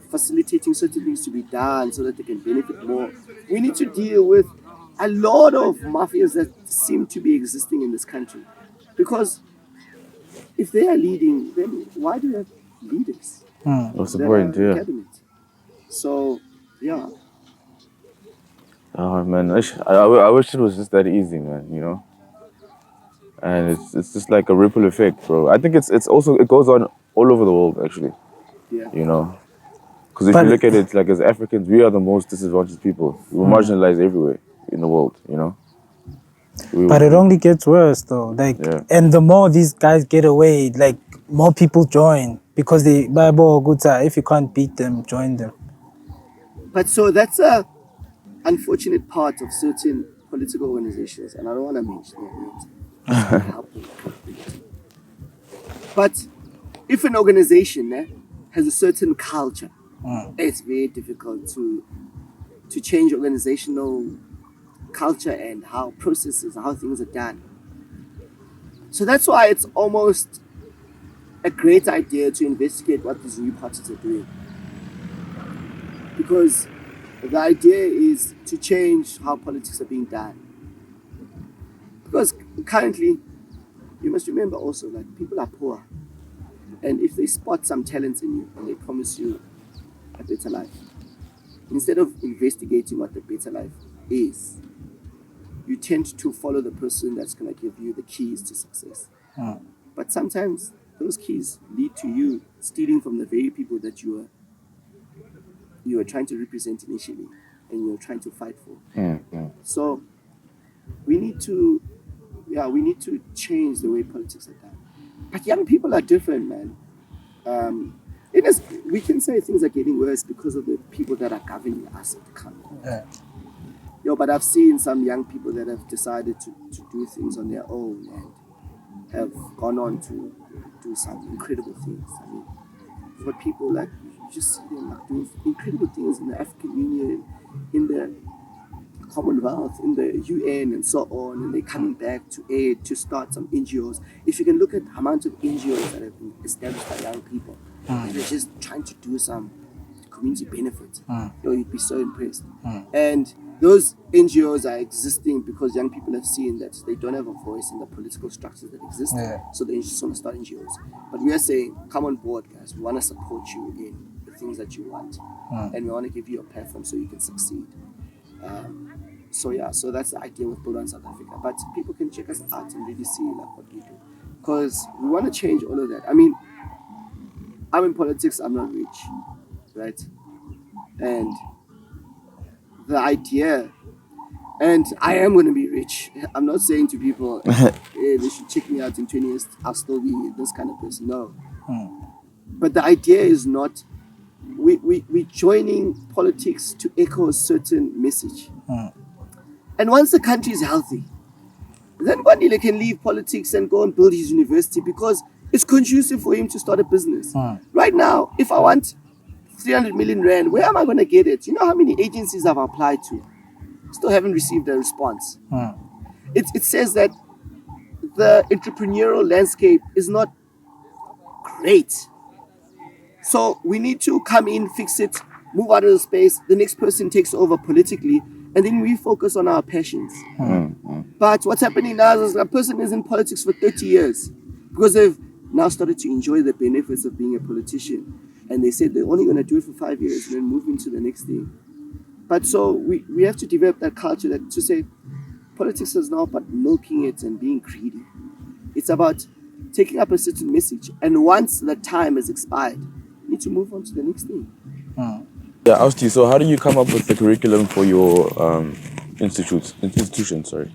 facilitating certain things to be done so that they can benefit more. We need to deal with a lot of mafias that seem to be existing in this country. Because if they are leading, then why do we have leaders? What's the point? Yeah. Cabinet? So, yeah. Oh man, I wish it was just that easy, man. You know. And it's just like a ripple effect, bro. I think it's also it goes on all over the world, actually. Yeah. You know. Because if you look at it, like as Africans, we are the most disadvantaged people. We're marginalized everywhere in the world, you know. But it only gets worse, though. Like, and the more these guys get away, like more people join because they Bible good. If you can't beat them, join them. But so that's a unfortunate part of certain political organizations, and I don't want to mention it. But if an organization has a certain culture, it's very difficult to change organizational culture and how processes, how things are done. So that's why it's almost a great idea to investigate what these new parties are doing. Because the idea is to change how politics are being done. Because currently, you must remember also that people are poor. And if they spot some talents in you and they promise you a better life, instead of investigating what the better life is, you tend to follow the person that's going to give you the keys to success. But sometimes those keys lead to you stealing from the very people that you were trying to represent initially and you were trying to fight for. So we need to change the way politics are done. But young people are different, man. We can say things are getting worse because of the people that are governing us at the country. But I've seen some young people that have decided to do things on their own and have gone on to do some incredible things. I mean, for people like, you just see them like doing incredible things in the African Union, in the Commonwealth, in the UN and so on, and they're coming back to aid, to start some NGOs. If you can look at the amount of NGOs that have been established by young people, and they're just trying to do some community benefit, you'd be so impressed. And those NGOs are existing because young people have seen that they don't have a voice in the political structures that exist, so they just want to start NGOs. But we are saying, come on board, guys. We want to support you in the things that you want, and we want to give you a platform so you can succeed. So that's the idea with Bull in South Africa. But people can check us out and really see like what we do, because we want to change all of that. I mean, I'm in politics. I'm not rich, right? And the idea, and I am going to be rich. I'm not saying to people, hey, they should check me out in 20 years. I'll still be this kind of person. No. But the idea is not, we're joining politics to echo a certain message. And once the country is healthy, then Kwandile can leave politics and go and build his university because it's conducive for him to start a business. Right now, if I want 300 million rand, where am I going to get it? You know how many agencies I've applied to? Still haven't received a response. It says that the entrepreneurial landscape is not great. So we need to come in, fix it, move out of the space. The next person takes over politically, and then we focus on our passions. But what's happening now is a person is in politics for 30 years because they've now started to enjoy the benefits of being a politician. And they said they're only going to do it for 5 years and then move into the next thing. But so we have to develop that culture that to say politics is not about milking it and being greedy. It's about taking up a certain message. And once the time has expired, you need to move on to the next thing. Yeah, Austi, so how do you come up with the curriculum for your institution? Sorry.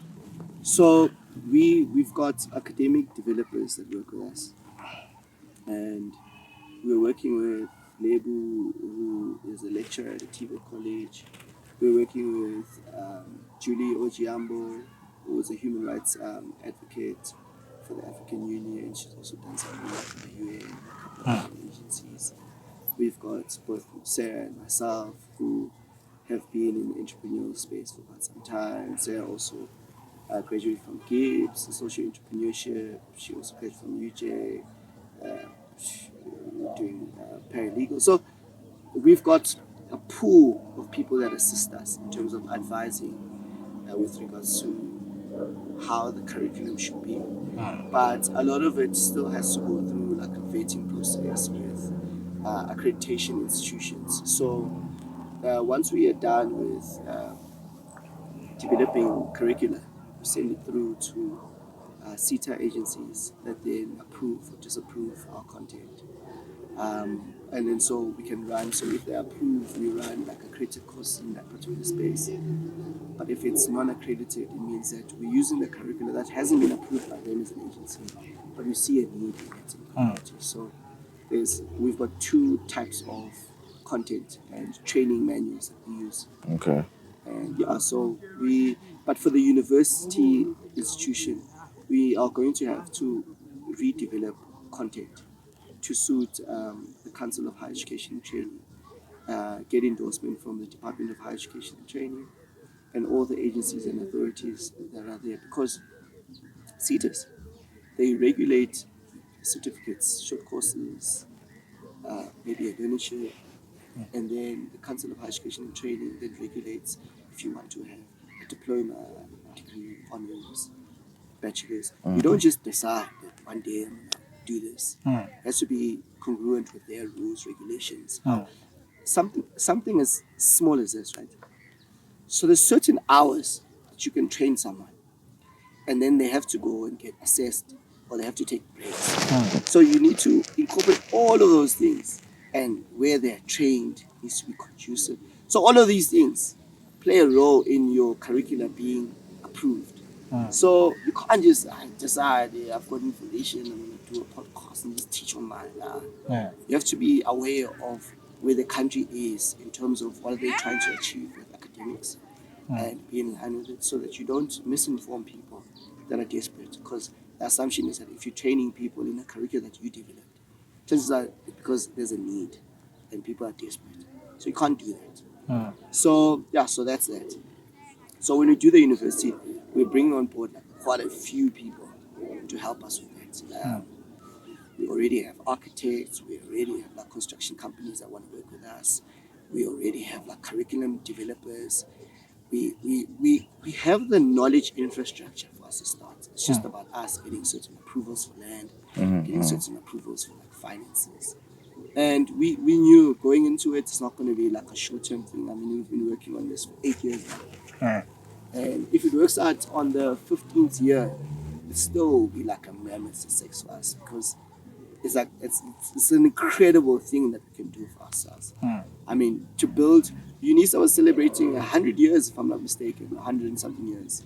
So we've got academic developers that work with us. And we're working with Lebu, who is a lecturer at the TVET College. We're working with Julie Ojiambo, who is a human rights advocate for the African Union. She's also done some work for the UN, a couple of other agencies. We've got both Sarah and myself, who have been in the entrepreneurial space for quite some time. Sarah also graduated from Gibbs, social entrepreneurship. She also graduated from UJ. Doing paralegal. So we've got a pool of people that assist us in terms of advising with regards to how the curriculum should be. But a lot of it still has to go through like a vetting process with accreditation institutions. So once we are done with developing curricula, we send it through to CETA agencies that then approve or disapprove our content. And then so we can run, so if they approve, we run like accredited courses in that particular space. But if it's non-accredited, it means that we're using the curricula that hasn't been approved by them as an agency, but we see a need in it in the community. So we've got two types of content and training manuals that we use. Okay. And yeah, but for the university institution, we are going to have to redevelop content to suit the Council of Higher Education and Training, get endorsement from the Department of Higher Education and Training, and all the agencies and authorities that are there, because CETAs, they regulate certificates, short courses, maybe a learnership, and then the Council of Higher Education and Training then regulates if you want to have a diploma, degree, honors, bachelor's. You don't just decide that one day I'm going to do this. It has to be congruent with their rules, regulations. Something as small as this, right? So there's certain hours that you can train someone, and then they have to go and get assessed, or they have to take breaks. So you need to incorporate all of those things, and where they're trained needs to be conducive. So all of these things play a role in your curricula being approved. So you can't just decide, I've got information, I'm going to do a podcast and just teach online. You have to be aware of where the country is in terms of what they're trying to achieve with academics and be in line with it, so that you don't misinform people that are desperate. Because the assumption is that if you're training people in a curriculum that you developed, chances are because there's a need and people are desperate. So you can't do that. So that's that. So when we do the university, we're bringing on board quite a few people to help us with that. We already have architects, we already have construction companies that want to work with us, we already have curriculum developers. We have the knowledge infrastructure for us to start. It's just about us getting certain approvals for land, getting certain approvals for finances. And we knew going into it, it's not going to be a short-term thing. I mean, we've been working on this for 8 years now. And if it works out on the 15th year, it still will be a mammoth success for us, because it's an incredible thing that we can do for ourselves. I mean, to build, UNISA was celebrating 100 years, if I'm not mistaken, 100 and something years.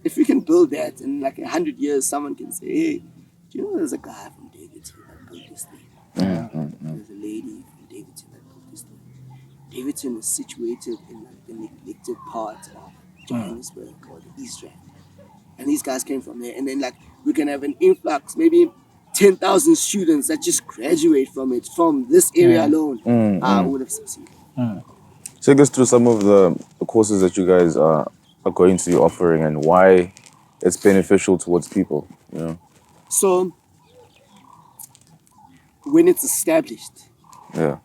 If we can build that in 100 years, someone can say, hey, do you know there's a guy from Daveyton that built this thing? There's a lady from Daveyton that built this thing. Daveyton is situated in the neglected part of Johannesburg or the East Rand. And these guys came from there. And then we can have an influx, maybe 10,000 students that just graduate from it, from this area alone. I would have succeeded. Take us through some of the courses that you guys are going to be offering and why it's beneficial towards people. Yeah. So when it's established, Yeah.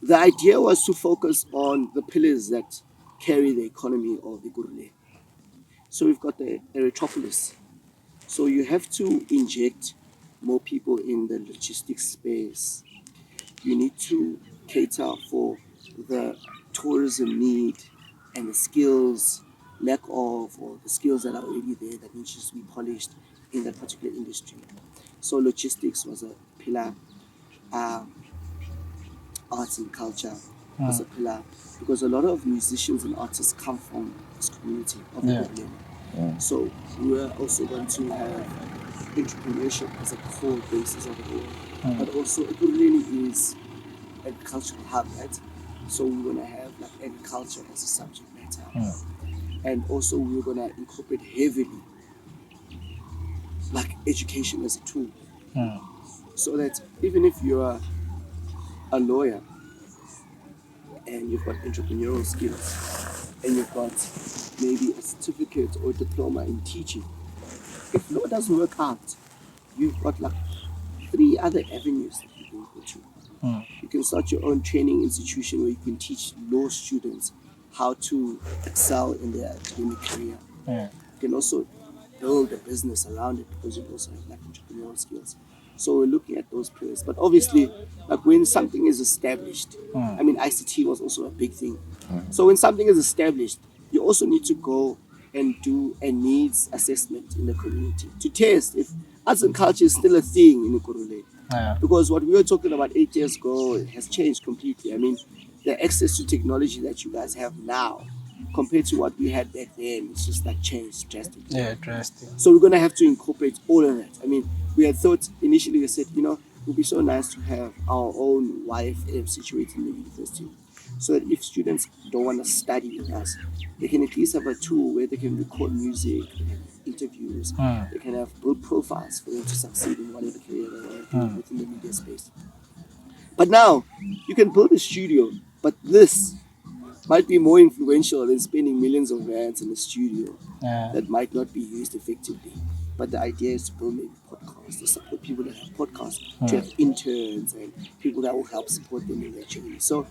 the idea was to focus on the pillars that carry the economy of the Gurule. So we've got the Erytropolis. So you have to inject more people in the logistics space. You need to cater for the tourism need and the skills lack of, or the skills that are already there that need to be polished in that particular industry. So logistics was a pillar. Arts and culture was a pillar, because a lot of musicians and artists come from this community of the Gurule. So we are also going to have entrepreneurship as a core basis of it all. But also Gurule is agricultural hub, right? So we're gonna have like agriculture as a subject matter. And also we're gonna incorporate heavily like education as a tool. So that even if you're a lawyer and you've got entrepreneurial skills and you've got maybe a certificate or diploma in teaching, if law doesn't work out, you've got like 3 other avenues that you can go to. You can start your own training institution where you can teach law students how to excel in their academic career. You can also build a business around it, because you also have like entrepreneurial skills. So we're looking at those pillars. But obviously, like when something is established, I mean, ICT was also a big thing. So when something is established, you also need to go and do a needs assessment in the community to test if arts and culture is still a thing in Ikurule. Because what we were talking about 8 years ago has changed completely. I mean, the access to technology that you guys have now compared to what we had back then, it's just like changed drastically. Yeah, drastic. So we're going to have to incorporate all of that. I mean, we had thought initially, we said, it would be so nice to have our own YFM situated in the university, so that if students don't want to study with us, they can at least have a tool where they can record music, they can have interviews, they can have build profiles for them to succeed in whatever career they want to do within the media space. But now, you can build a studio, but this might be more influential than spending millions of rands in a studio that might not be used effectively. But the idea is to build maybe podcasts, to support people that have podcasts, to have interns and people that will help support them in their journey. So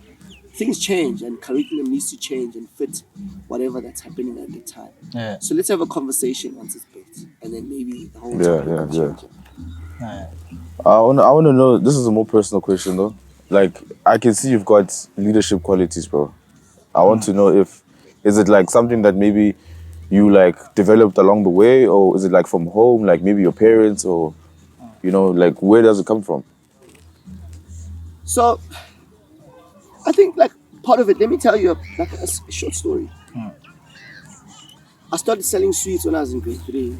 things change and curriculum needs to change and fit whatever that's happening at the time. So let's have a conversation once it's built, and then maybe the whole topic will change. I want to know, this is a more personal question though. Like, I can see you've got leadership qualities, bro. I want to know is it like something that maybe you like developed along the way, or is it like from home, like maybe your parents, or, like where does it come from? So I think like part of it, let me tell you like a short story. I started selling sweets when I was in grade 3,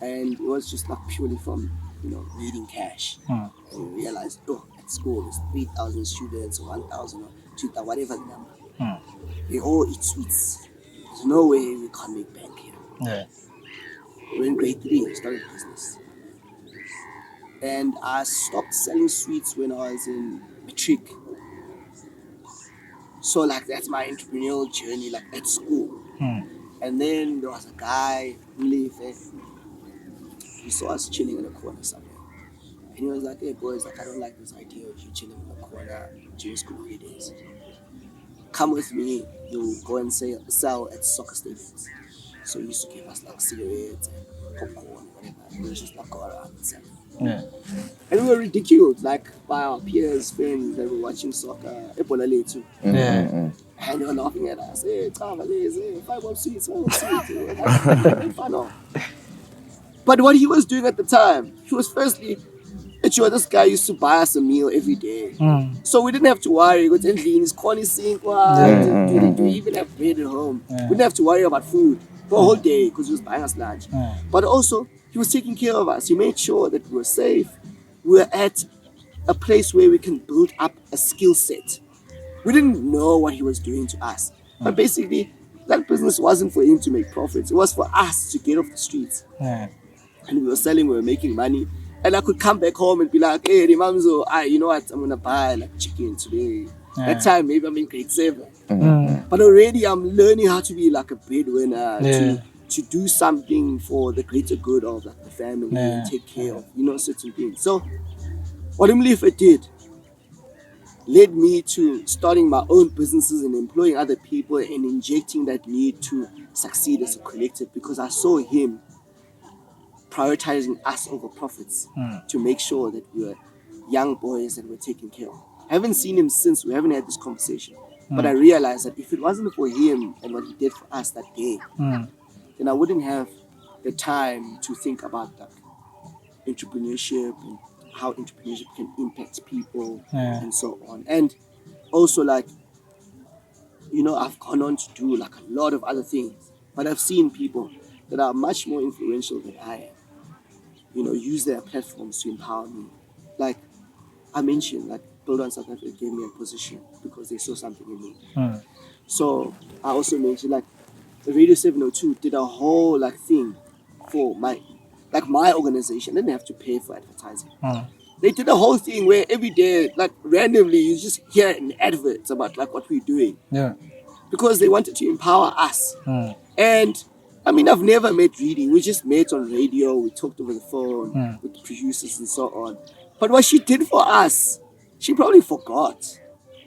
and it was just like purely from needing cash. And we realized, at school there's 3,000 students or 1,000 or 2,000, whatever the number. They all eat sweets. There's no way we can't make bank here. We're in grade 3, I started business. And I stopped selling sweets when I was in matric. So like that's my entrepreneurial journey, like at school. And then there was a guy who lived there. He saw us chilling in a corner somewhere. And he was like, hey boys, like I don't like this idea of you chilling in the corner during school holidays. Come with me, you'll go and sell at soccer stadiums. So he used to give us like cigarettes and popcorn and whatever. And we would just like go around and sell. And we were ridiculed like by our peers, friends that were watching soccer, too. And they were laughing at us. Hey, Tavales, hey, 5 up sweets, 5 up sweets. Fun off. But what he was doing at the time, he was firstly, this guy used to buy us a meal every day. So we didn't have to worry. We even have bread at home. We didn't have to worry about food for a whole day because he was buying us lunch. But also, he was taking care of us. He made sure that we were safe. We were at a place where we can build up a skill set. We didn't know what he was doing to us. But basically, that business wasn't for him to make profits. It was for us to get off the streets. And we were selling, we were making money. And I could come back home and be like, hey, Rimamzo, you know what? I'm going to buy like chicken today. That time, maybe I'm in grade 7. But already I'm learning how to be like a breadwinner, to do something for the greater good of like the family and take care of certain things. So what Uplift did led me to starting my own businesses and employing other people and injecting that need to succeed as a collective, because I saw him prioritizing us over profits to make sure that we were young boys that were taken care of. I haven't seen him since. We haven't had this conversation. But I realized that if it wasn't for him and what he did for us that day, then I wouldn't have the time to think about like entrepreneurship and how entrepreneurship can impact people and so on. And also like, I've gone on to do like a lot of other things, but I've seen people that are much more influential than I am, use their platforms to empower me. Like I mentioned, like Build on South Africa gave me a position because they saw something in me. So I also mentioned like the Radio 702 did a whole like thing for my organization. They didn't have to pay for advertising. They did a whole thing where every day, like randomly, you just hear an advert about like what we're doing. Yeah. Because they wanted to empower us. And I mean, I've never met Reedy. We just met on radio. We talked over the phone with the producers and so on. But what she did for us, she probably forgot.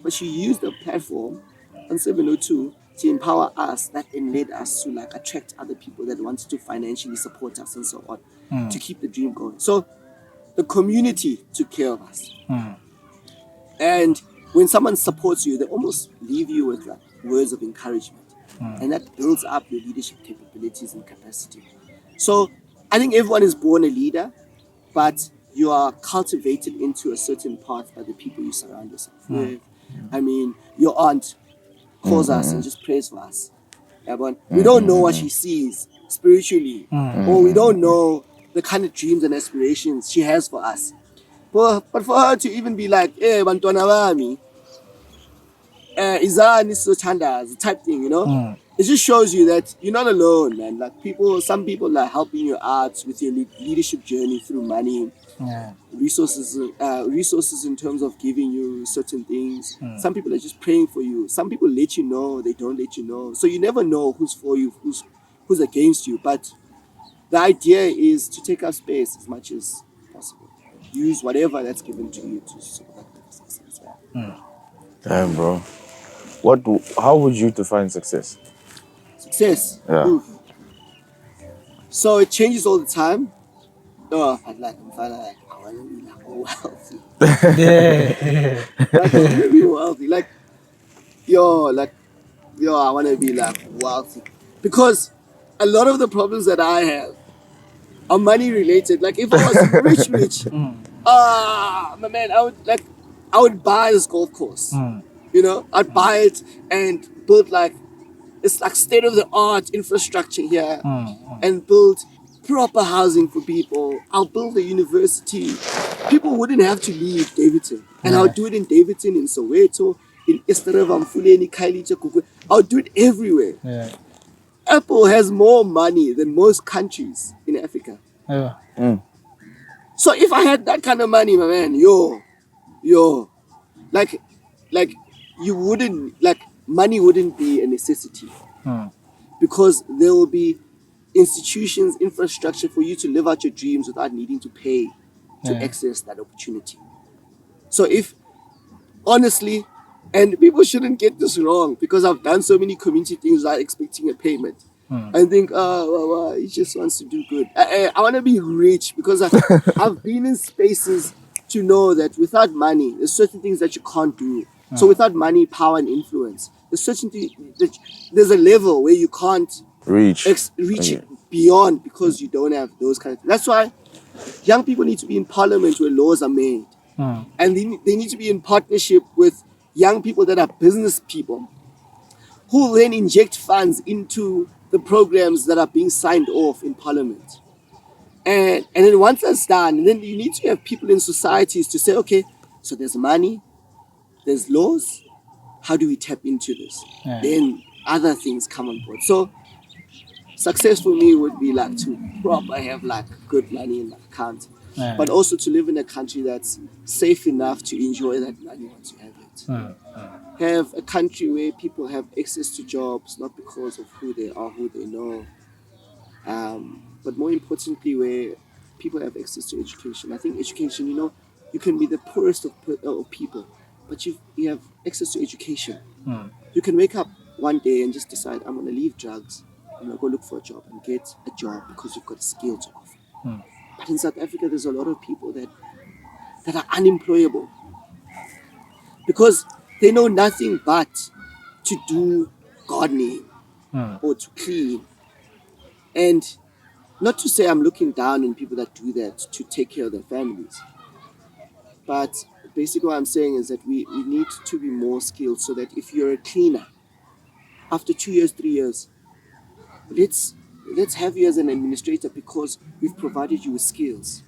But she used the platform on 702 to empower us. That then led us to like attract other people that wanted to financially support us and so on to keep the dream going. So the community took care of us. And when someone supports you, they almost leave you with like words of encouragement. And that builds up your leadership capabilities and capacity. So I think everyone is born a leader, but you are cultivated into a certain path by the people you surround yourself with. I mean, your aunt calls us and just prays for us. Yeah, but we don't know what she sees spiritually, or we don't know the kind of dreams and aspirations she has for us. But for her to even be like, hey, bantwana bami, izani sizothandaza type thing, it just shows you that you're not alone, man. Like some people are helping you out with your leadership journey through money, resources in terms of giving you certain things. Some people are just praying for you. Some people let you know, they don't let you know. So you never know who's for you, who's against you. But the idea is to take up space as much as possible. Use whatever that's given to you to support that success. Damn, bro. How would you define success? Success. Yeah. Oof. So it changes all the time. No, I'm like, I want to be like wealthy. Like, I want to be wealthy. Like, I want to be like wealthy. Because a lot of the problems that I have are money related. Like, if I was rich, my man, I would buy this golf course. I'd buy it and build it's like state of the art infrastructure here and build proper housing for people. I'll build a university. People wouldn't have to leave Daveyton. And I'll do it in Daveyton, in Soweto, in Estereva, Mfuleni, Kailicha, Kuku. I'll do it everywhere. Apple has more money than most countries in Africa. So if I had that kind of money, my man, like you wouldn't, money wouldn't be a necessity. Because there will be institutions, infrastructure for you to live out your dreams without needing to pay to access that opportunity. So honestly, and people shouldn't get this wrong, because I've done so many community things without expecting a payment. I think, he just wants to do good. I want to be rich, because I've been in spaces to know that without money, there's certain things that you can't do. So without money, power, and influence, there's a level where you can't reach it beyond, because you don't have those kind of things. That's why young people need to be in parliament where laws are made. And they need to be in partnership with young people that are business people, who then inject funds into the programs that are being signed off in parliament. And then once that's done, then you need to have people in societies to say, okay, so there's money, there's laws, how do we tap into this? Then other things come on board. So success for me would be like to proper have like good money in my account, but also to live in a country that's safe enough to enjoy that money once you have it. Have a country where people have access to jobs, not because of who they are, who they know, but more importantly, where people have access to education. I think education, you can be the poorest of people, but you have access to education. You can wake up one day and just decide, I'm going to leave drugs, I'm going to go look for a job and get a job because you've got a skill to offer. But in South Africa, there's a lot of people that are unemployable because they know nothing but to do gardening or to clean. And not to say I'm looking down on people that do that to take care of their families, but basically what I'm saying is that we need to be more skilled so that if you're a cleaner, after 2 years, 3 years, let's have you as an administrator because we've provided you with skills.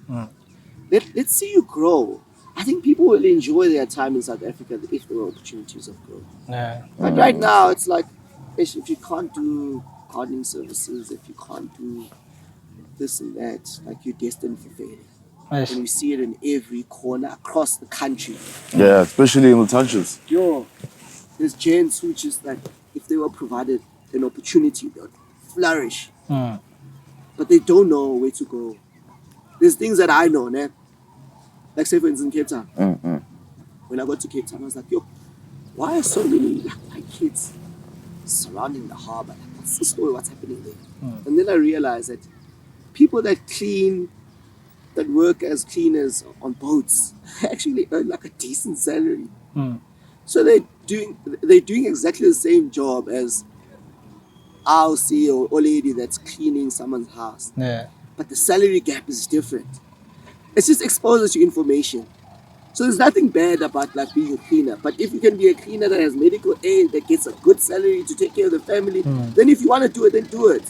Let's see you grow. I think people will enjoy their time in South Africa if there were opportunities of growth. Yeah. But right now, it's like, if you can't do gardening services, if you can't do this and that, like you're destined for failure. Yes. And we see it in every corner across the country. Yeah, especially in the townships. There's gents who just like, if they were provided an opportunity, they would flourish. But they don't know where to go. There's things that I know, né? Like say for instance, Cape Town. When I got to Cape Town, I was like, why are so many white kids surrounding the harbour? What's the story? What's happening there? And then I realized that people that work as cleaners on boats actually earn like a decent salary. So they're doing exactly the same job as our CEO or lady that's cleaning someone's house. Yeah. But the salary gap is different. It's just exposes you information. So there's nothing bad about like being a cleaner. But if you can be a cleaner that has medical aid, that gets a good salary to take care of the family, then if you want to do it, then do it.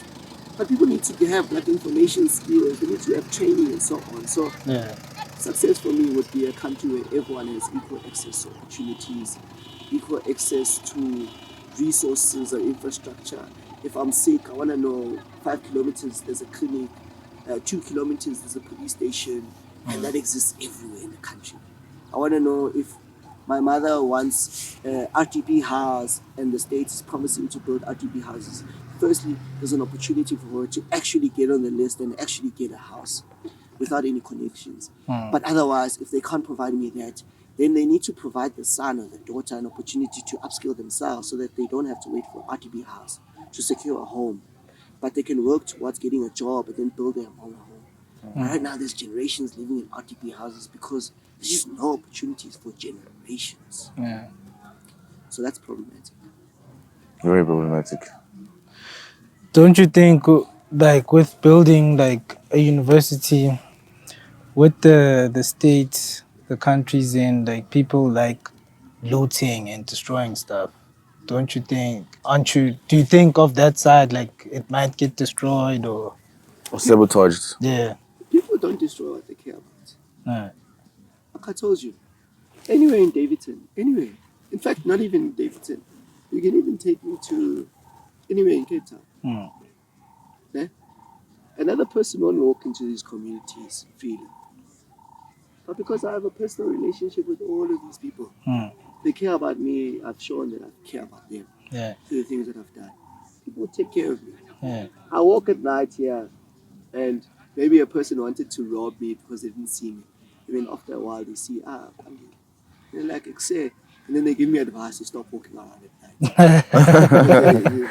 But people need to have like information skills. They need to have training and so on. So success for me would be a country where everyone has equal access to opportunities, equal access to resources or infrastructure. If I'm sick, I want to know 5 kilometers there's a clinic, 2 kilometers there's a police station, and that exists everywhere in the country. I want to know if my mother wants RTP house and the state is promising to build RTP houses. Firstly, there's an opportunity for her to actually get on the list and actually get a house without any connections. But otherwise, if they can't provide me that, then they need to provide the son or the daughter an opportunity to upskill themselves so that they don't have to wait for RTP house to secure a home. But they can work towards getting a job and then build their own home. Right now, there's generations living in RTP houses because there's just no opportunities for generations. Yeah. So that's problematic. Very problematic. Don't you think, like, with building like a university, with the states, the countries in, like, people like looting and destroying stuff? Don't you think? Do you think of that side, like it might get destroyed or? Or sabotaged. Yeah. People don't destroy what they care about. Right. Like I told you, anywhere in Daveyton, anywhere. In fact, not even in Daveyton. You can even take me to anywhere in Cape Town. Yeah? Another person won't walk into these communities freely. But because I have a personal relationship with all of these people, they care about me. I've shown that I care about them. Yeah. Through the things that I've done. People will take care of me. Yeah. I walk at night here, and maybe a person wanted to rob me because they didn't see me. Even after a while, they see, Kwandile. They're like, Exe. And then they give me advice to stop walking around at night.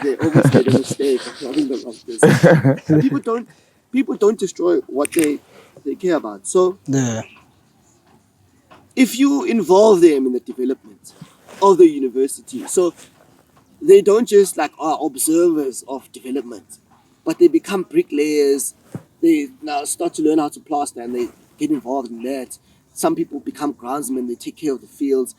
they almost made a mistake of robbing them like this. People don't destroy what they care about. So Yeah. if you involve them in the development of the university, so they don't just like are observers of development, but they become bricklayers. They now start to learn how to plaster and they get involved in that. Some people become groundsmen, they take care of the fields.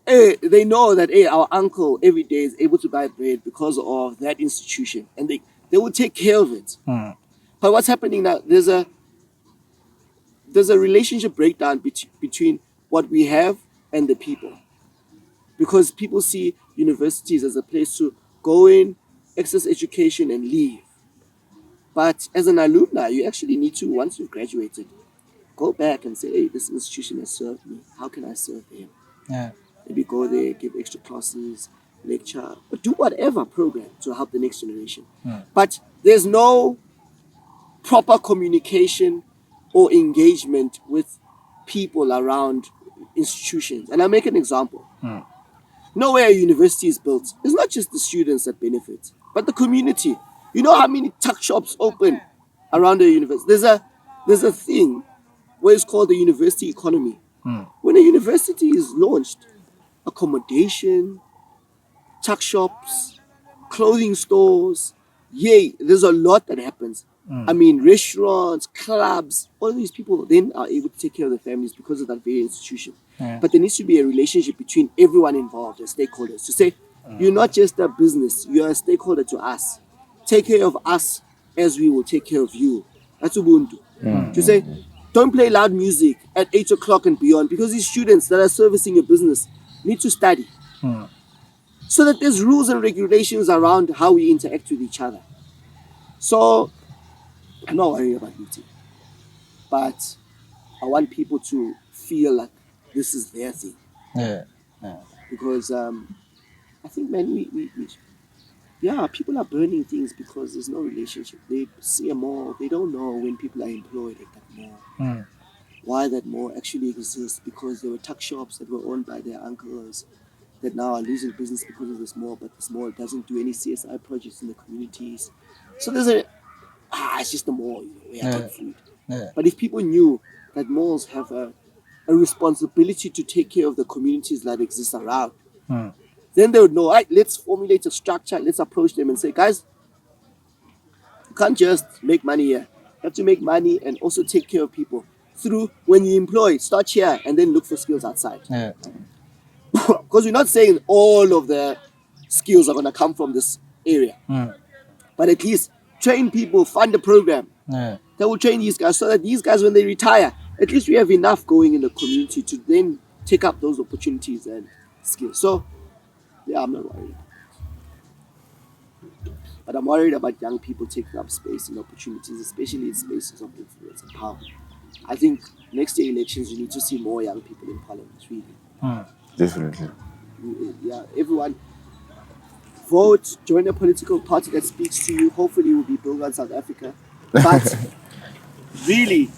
They know that our uncle every day is able to buy bread because of that institution, and they will take care of it. But what's happening now, there's a relationship breakdown between what we have and the people. Because people see universities as a place to go in, access education, and leave. But as an alumni, you actually need to, once you've graduated, go back and say, hey, this institution has served me. How can I serve them? Yeah. Maybe go there, give extra classes, lecture, or do whatever program to help the next generation. But there's no proper communication or engagement with people around institutions. And I'll make an example. Nowhere a university is built, it's not just the students that benefit, but the community. You know how many tuck shops open around the university? There's a thing where it's called the university economy. When a university is launched, accommodation, tuck shops, clothing stores, yay, there's a lot that happens. I mean, restaurants, clubs, all of these people then are able to take care of their families because of that very institution. But there needs to be a relationship between everyone involved, the stakeholders, to say, you're not just a business, you're a stakeholder to us. Take care of us as we will take care of you. That's Ubuntu. To say, don't play loud music at 8 o'clock and beyond, because these students that are servicing your business need to study. So that there's rules and regulations around how we interact with each other. So I'm not worried about beauty, but I want people to feel like this is their thing. Because I think, man, people are burning things because there's no relationship. They see a mall, they don't know when people are employed at that mall. Why that mall actually exists, because there were tuck shops that were owned by their uncles that now are losing business because of this mall, but this mall doesn't do any CSI projects in the communities. So there's it's just a mall, where I get food. But if people knew that malls have a responsibility to take care of the communities that exist around, then they would know, right, let's formulate a structure, let's approach them and say, guys, you can't just make money here. You have to make money and also take care of people. Through, when you employ, start here and then look for skills outside. Because we're not saying all of the skills are going to come from this area. But at least train people, fund a program that will train these guys, so that these guys, when they retire, at least we have enough going in the community to then take up those opportunities and skills. So, yeah, I'm not worried. But I'm worried about young people taking up space and opportunities, especially in spaces of influence and power. I think next year elections, you need to see more young people in parliament, really. Definitely. Yeah, everyone vote, join a political party that speaks to you. Hopefully it will be built on South Africa. But really,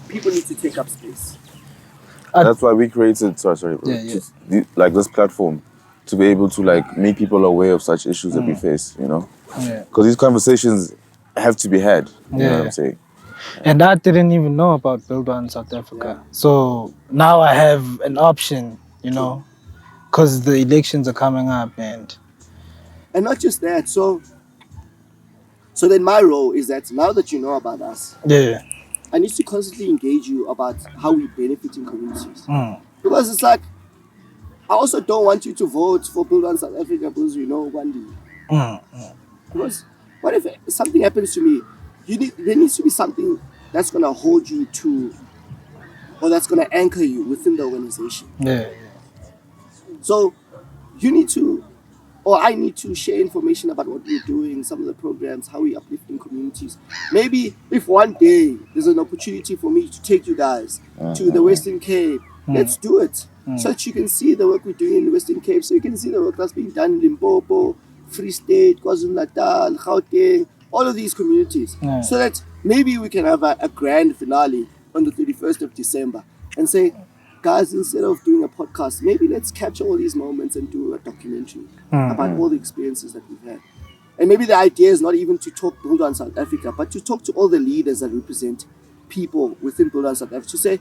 people need to take up space. That's why we created, sorry, bro. Like this platform, to be able to like make people aware of such issues that we face, you know? Because these conversations have to be had, you know what I'm saying? And I didn't even know about Build One South Africa. So now I have an option, you know, because the elections are coming up and not just that. So then my role is that now that you know about us, I need to constantly engage you about how we benefit in communities. Because it's like, I also don't want you to vote for Build One South Africa because you know Kwandile. Because what if something happens to me? There needs to be something that's going to hold you to, or that's going to anchor you within the organization. So you need to, or I need to share information about what we're doing, some of the programs, how we uplift in communities. Maybe if one day there's an opportunity for me to take you guys to the Western Cape, let's do it. So that you can see the work we're doing in the Western Cape, so you can see the work that's being done in Limpopo, Free State, KwaZulu-Natal, Gauteng, all of these communities. So that maybe we can have a grand finale on the 31st of December and say, guys, instead of doing a podcast, maybe let's capture all these moments and do a documentary about all the experiences that we've had. And maybe the idea is not even to talk Build On South Africa, but to talk to all the leaders that represent people within Build On South Africa, to say,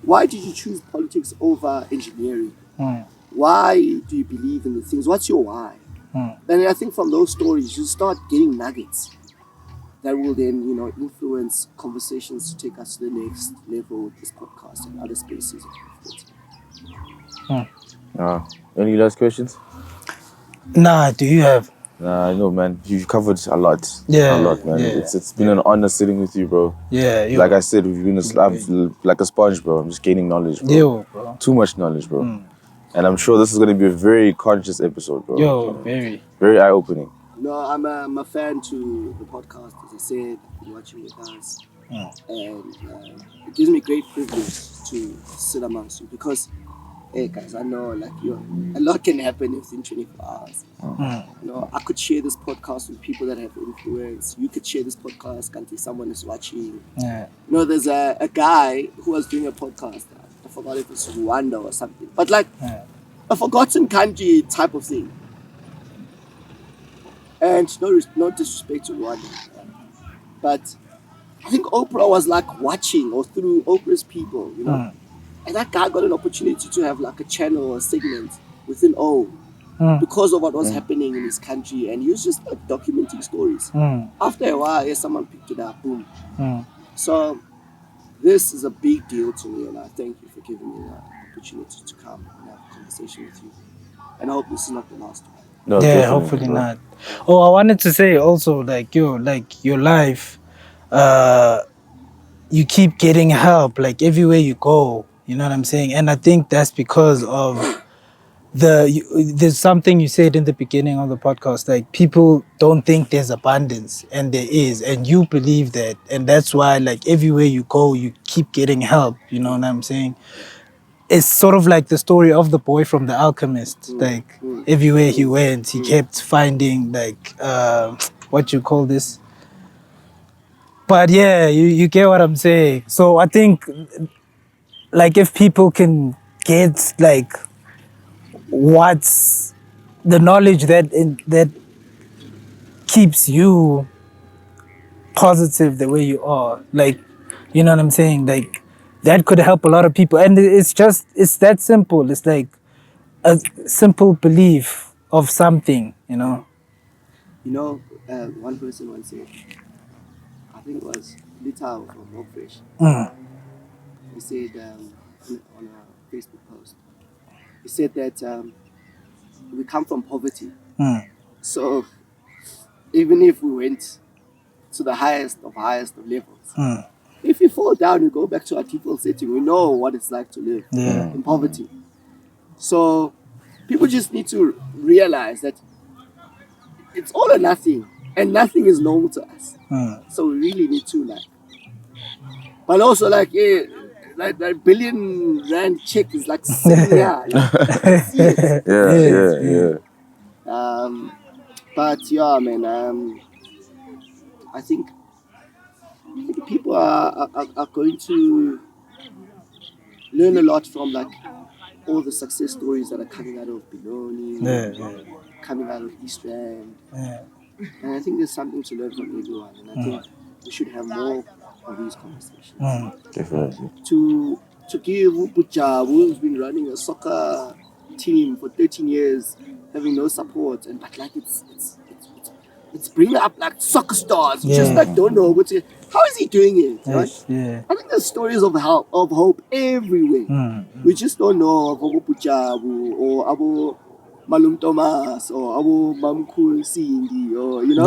why did you choose politics over engineering? Why do you believe in the things? What's your why? And I think from those stories, you start getting nuggets that will then, you know, influence conversations to take us to the next level with this podcast and other spaces. Any last questions? Nah, do you have? Nah, I know, man. You've covered a lot. Yeah, a lot, man. yeah. It's been an honor sitting with you, bro. Yeah, Like I said, we've been like a sponge, bro. I'm just gaining knowledge, bro. Bro. Too much knowledge, bro. And I'm sure this is going to be a very conscious episode, bro. Very eye-opening. No, I'm a fan to the podcast. As I said, I've been watching you guys. And it gives me great privilege to sit amongst you, because hey guys, I know like a lot can happen within 24 hours. You know, I could share this podcast with people that have influence. You could share this podcast until someone is watching. Yeah. You know, there's a guy who was doing a podcast. I forgot if it's Rwanda or something, but like a forgotten country type of thing. And no disrespect to Rwanda, but I think Oprah was like watching, or through Oprah's people, you know. And that guy got an opportunity to have like a channel or a segment within O because of what was happening in his country, and he was just like documenting stories. After a while, someone picked it up, boom. So this is a big deal to me, and I thank you for giving me the opportunity to come and have a conversation with you. And I hope this is not the last one. No, Yeah, definitely, hopefully bro. not. Oh, I wanted to say also, like your life, you keep getting help like everywhere you go. You know what I'm saying? And I think that's because of there's something you said in the beginning of the podcast, like people don't think there's abundance, and there is, and you believe that, and that's why like everywhere you go you keep getting help. You know what I'm saying? It's sort of like the story of the boy from The Alchemist. Like everywhere he went, he kept finding like what you call this. But yeah, you get what I'm saying. So I think like if people can get like what's the knowledge that keeps you positive the way you are, like, you know what I'm saying, like that could help a lot of people. And it's that simple. It's like a simple belief of something, you know. You know, one person once said, I think it was Litao from Hopefresh. He said on a Facebook post, he said that we come from poverty. So even if we went to the highest of levels, if you fall down, you go back to our default setting. We know what it's like to live in poverty. So people just need to realize that it's all or nothing, and nothing is normal to us. So we really need to like, but also like, like that billion rand check is like sitting here. Like, see it. Yeah. But yeah, man. I think people are going to learn a lot from like all the success stories that are coming out of Benoni, coming out of East Rand. And I think there's something to learn from everyone. And I think we should have more of these conversations. Definitely. To give Upuja, who's been running a soccer team for 13 years, having no support, and but like it's bringing up like soccer stars, which just like don't know how is he doing it, right? I think there's stories of hope everywhere. We just don't know of Upuja or Abu Malum Thomas or Abu Mamkul Cindy, or you know,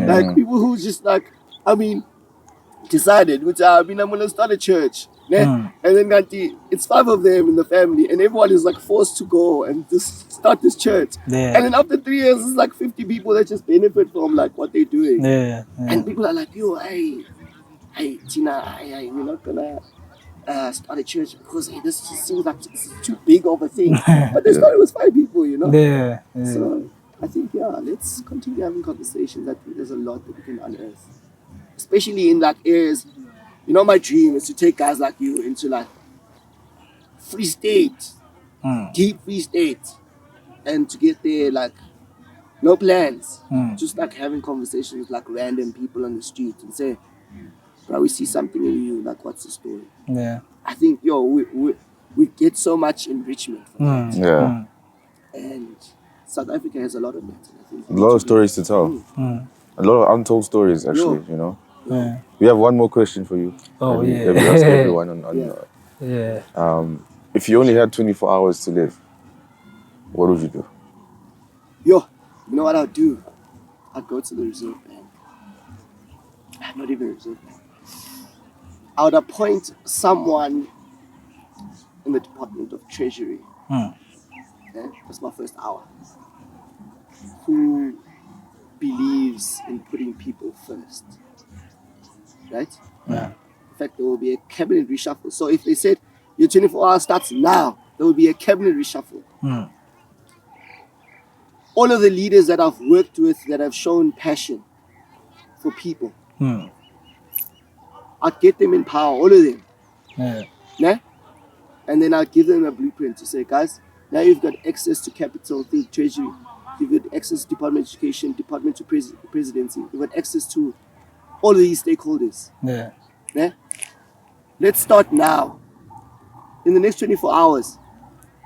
like people who just like, I mean, decided, which I'm gonna start a church. And then it's 5 of them in the family, and everyone is like forced to go and just start this church. And then after 3 years, it's like 50 people that just benefit from like what they're doing. And people are like, yo, hey, Tina, we're not gonna start a church because this just seems like it's too big of a thing. But they started with 5 people, you know. So I think let's continue having conversations. I think there's a lot that we can unearth, especially in like areas. You know, my dream is to take guys like you into like Free State, deep Free State, and to get there like no plans, just like having conversations with like random people on the street and say, bro, we see something in you, like what's the story? I think we get so much enrichment from that. And South Africa has a lot of that. I think A lot of stories to tell. A lot of untold stories, actually, you know. We have one more question for you. We ask everyone on if you only had 24 hours to live, what would you do? You know what I'd do? I'd go to the Reserve Bank. Not even Reserve Bank. I would appoint someone in the Department of Treasury. That's my first hour. Who believes in putting people first. Right? In fact, there will be a cabinet reshuffle. So if they said your 24 hours starts now, there will be a cabinet reshuffle. Mm. All of the leaders that I've worked with that have shown passion for people, Mm. I'd get them in power, all of them. Yeah. Yeah? And then I'd give them a blueprint to say, guys, now you've got access to capital, the treasury, you've got access to Department of Education, Department of Presidency, you've got access to all of these stakeholders. Yeah. Yeah? Let's start now. In the next 24 hours,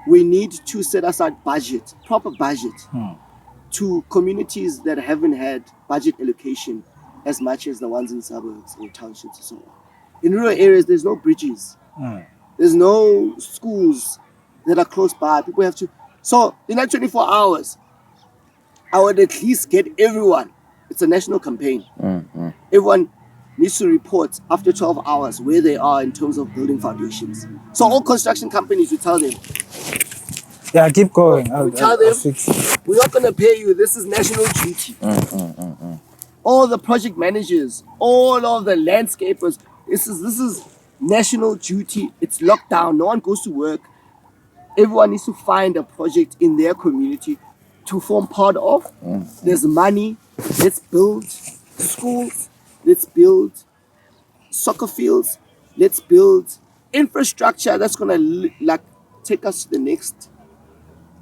we need to set aside budget, proper budget, to communities that haven't had budget allocation as much as the ones in suburbs or townships and so on. In rural areas, there's no bridges. There's no schools that are close by. People have to. So in that 24 hours, I would at least get everyone. It's a national campaign. Everyone needs to report after 12 hours where they are in terms of building foundations. So all construction companies, we tell them, Yeah, keep going. we tell them, we're not going to pay you. This is national duty. All the project managers, all of the landscapers, this is national duty. It's locked down. No one goes to work. Everyone needs to find a project in their community to form part of. There's money. Let's build schools. Let's build soccer fields. Let's build infrastructure that's going to take us to the next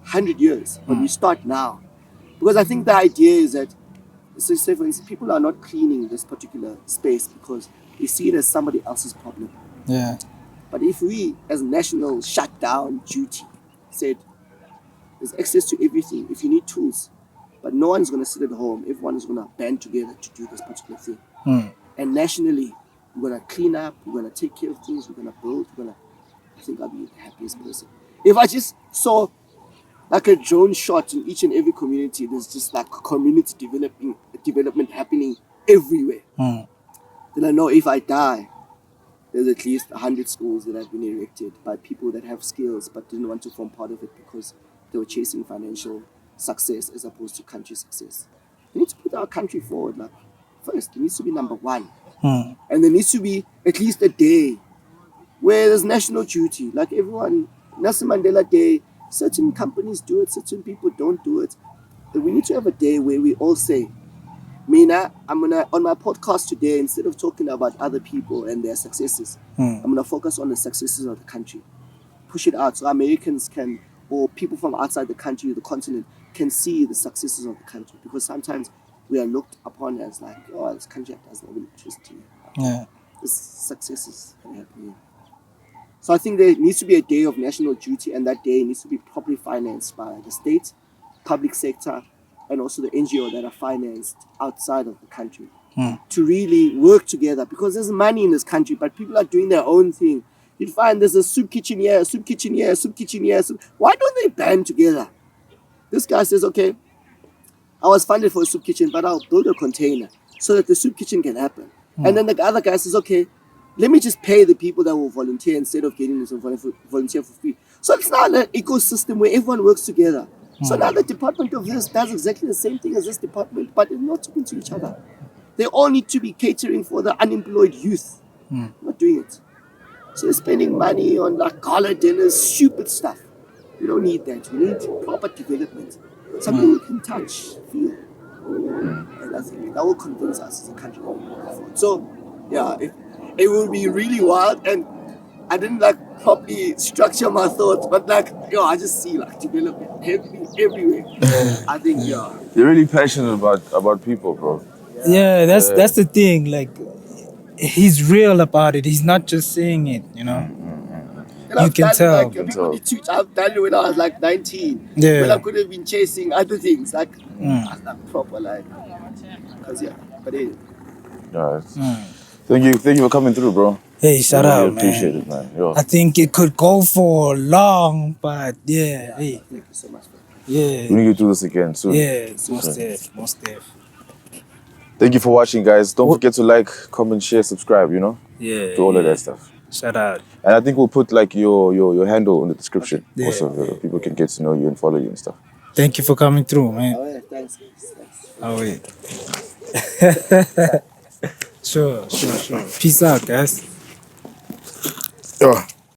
100 years. But we start now. Because I think the idea is that, so say for instance, people are not cleaning this particular space because they see it as somebody else's problem. Yeah. But if we, as national shutdown duty, said there's access to everything, if you need tools, but no one's going to sit at home, everyone is going to band together to do this particular thing. And nationally, we're going to clean up, we're going to take care of things, we're going to build, I think I'll be the happiest person. If I just saw like a drone shot in each and every community, there's just like community development happening everywhere. Then I know if I die, there's at least 100 schools that have been erected by people that have skills but didn't want to form part of it because they were chasing financial success as opposed to country success. We need to put our country forward. Like, first, it needs to be number one. And there needs to be at least a day where there's national duty. Like everyone, Nelson Mandela Day, certain companies do it, certain people don't do it. But we need to have a day where we all say, Mina, I'm gonna, on my podcast today, instead of talking about other people and their successes, I'm gonna focus on the successes of the country. Push it out so Americans can, or people from outside the country, the continent, can see the successes of the country. Because sometimes we are looked upon as like, oh, this country doesn't have electricity. Yeah. This successes can happen here. So I think there needs to be a day of national duty, and that day needs to be properly financed by the state, public sector, and also the NGO that are financed outside of the country to really work together, because there's money in this country, but people are doing their own thing. You'd find there's a soup kitchen here, a soup kitchen here, a soup kitchen here. Why don't they band together? This guy says, okay, I was funded for a soup kitchen, but I'll build a container so that the soup kitchen can happen. And then the other guy says, okay, let me just pay the people that will volunteer instead of getting them to volunteer for free. So it's not an ecosystem where everyone works together. So now the department of this does exactly the same thing as this department, but it's not talking to each other. They all need to be catering for the unemployed youth. Not doing it. So they're spending money on like gala dinners, stupid stuff. We don't need that. We need proper development. Something we can touch, feel. And I think that will convince us as a country. So, yeah, it will be really wild, and I didn't like properly structure my thoughts, but like, I just see like development everywhere. I think, You're really passionate about people, bro. Yeah, that's the thing. Like, he's real about it. He's not just saying it, you know. And You can tell. Like, people need to, I've done it when I was like 19. Yeah. When I could have been chasing other things. Like, I was like proper, like, because but anyway. Thank you for coming through, bro. Hey, shout I out, really man. appreciate it, man. Yo. I think it could go for long, but yeah, hey, Thank you so much, bro. yeah, We need to do this again soon. yeah, most def. Thank you for watching, guys. Don't forget to like, comment, share, subscribe, Yeah, do all of that stuff. Shout out. And I think we'll put like your handle in the description Yeah. also, so people can get to know you and follow you and stuff. Thank you for coming through, man. Oh, yeah, thanks. Oh wait. Sure. Peace out, guys. Yeah.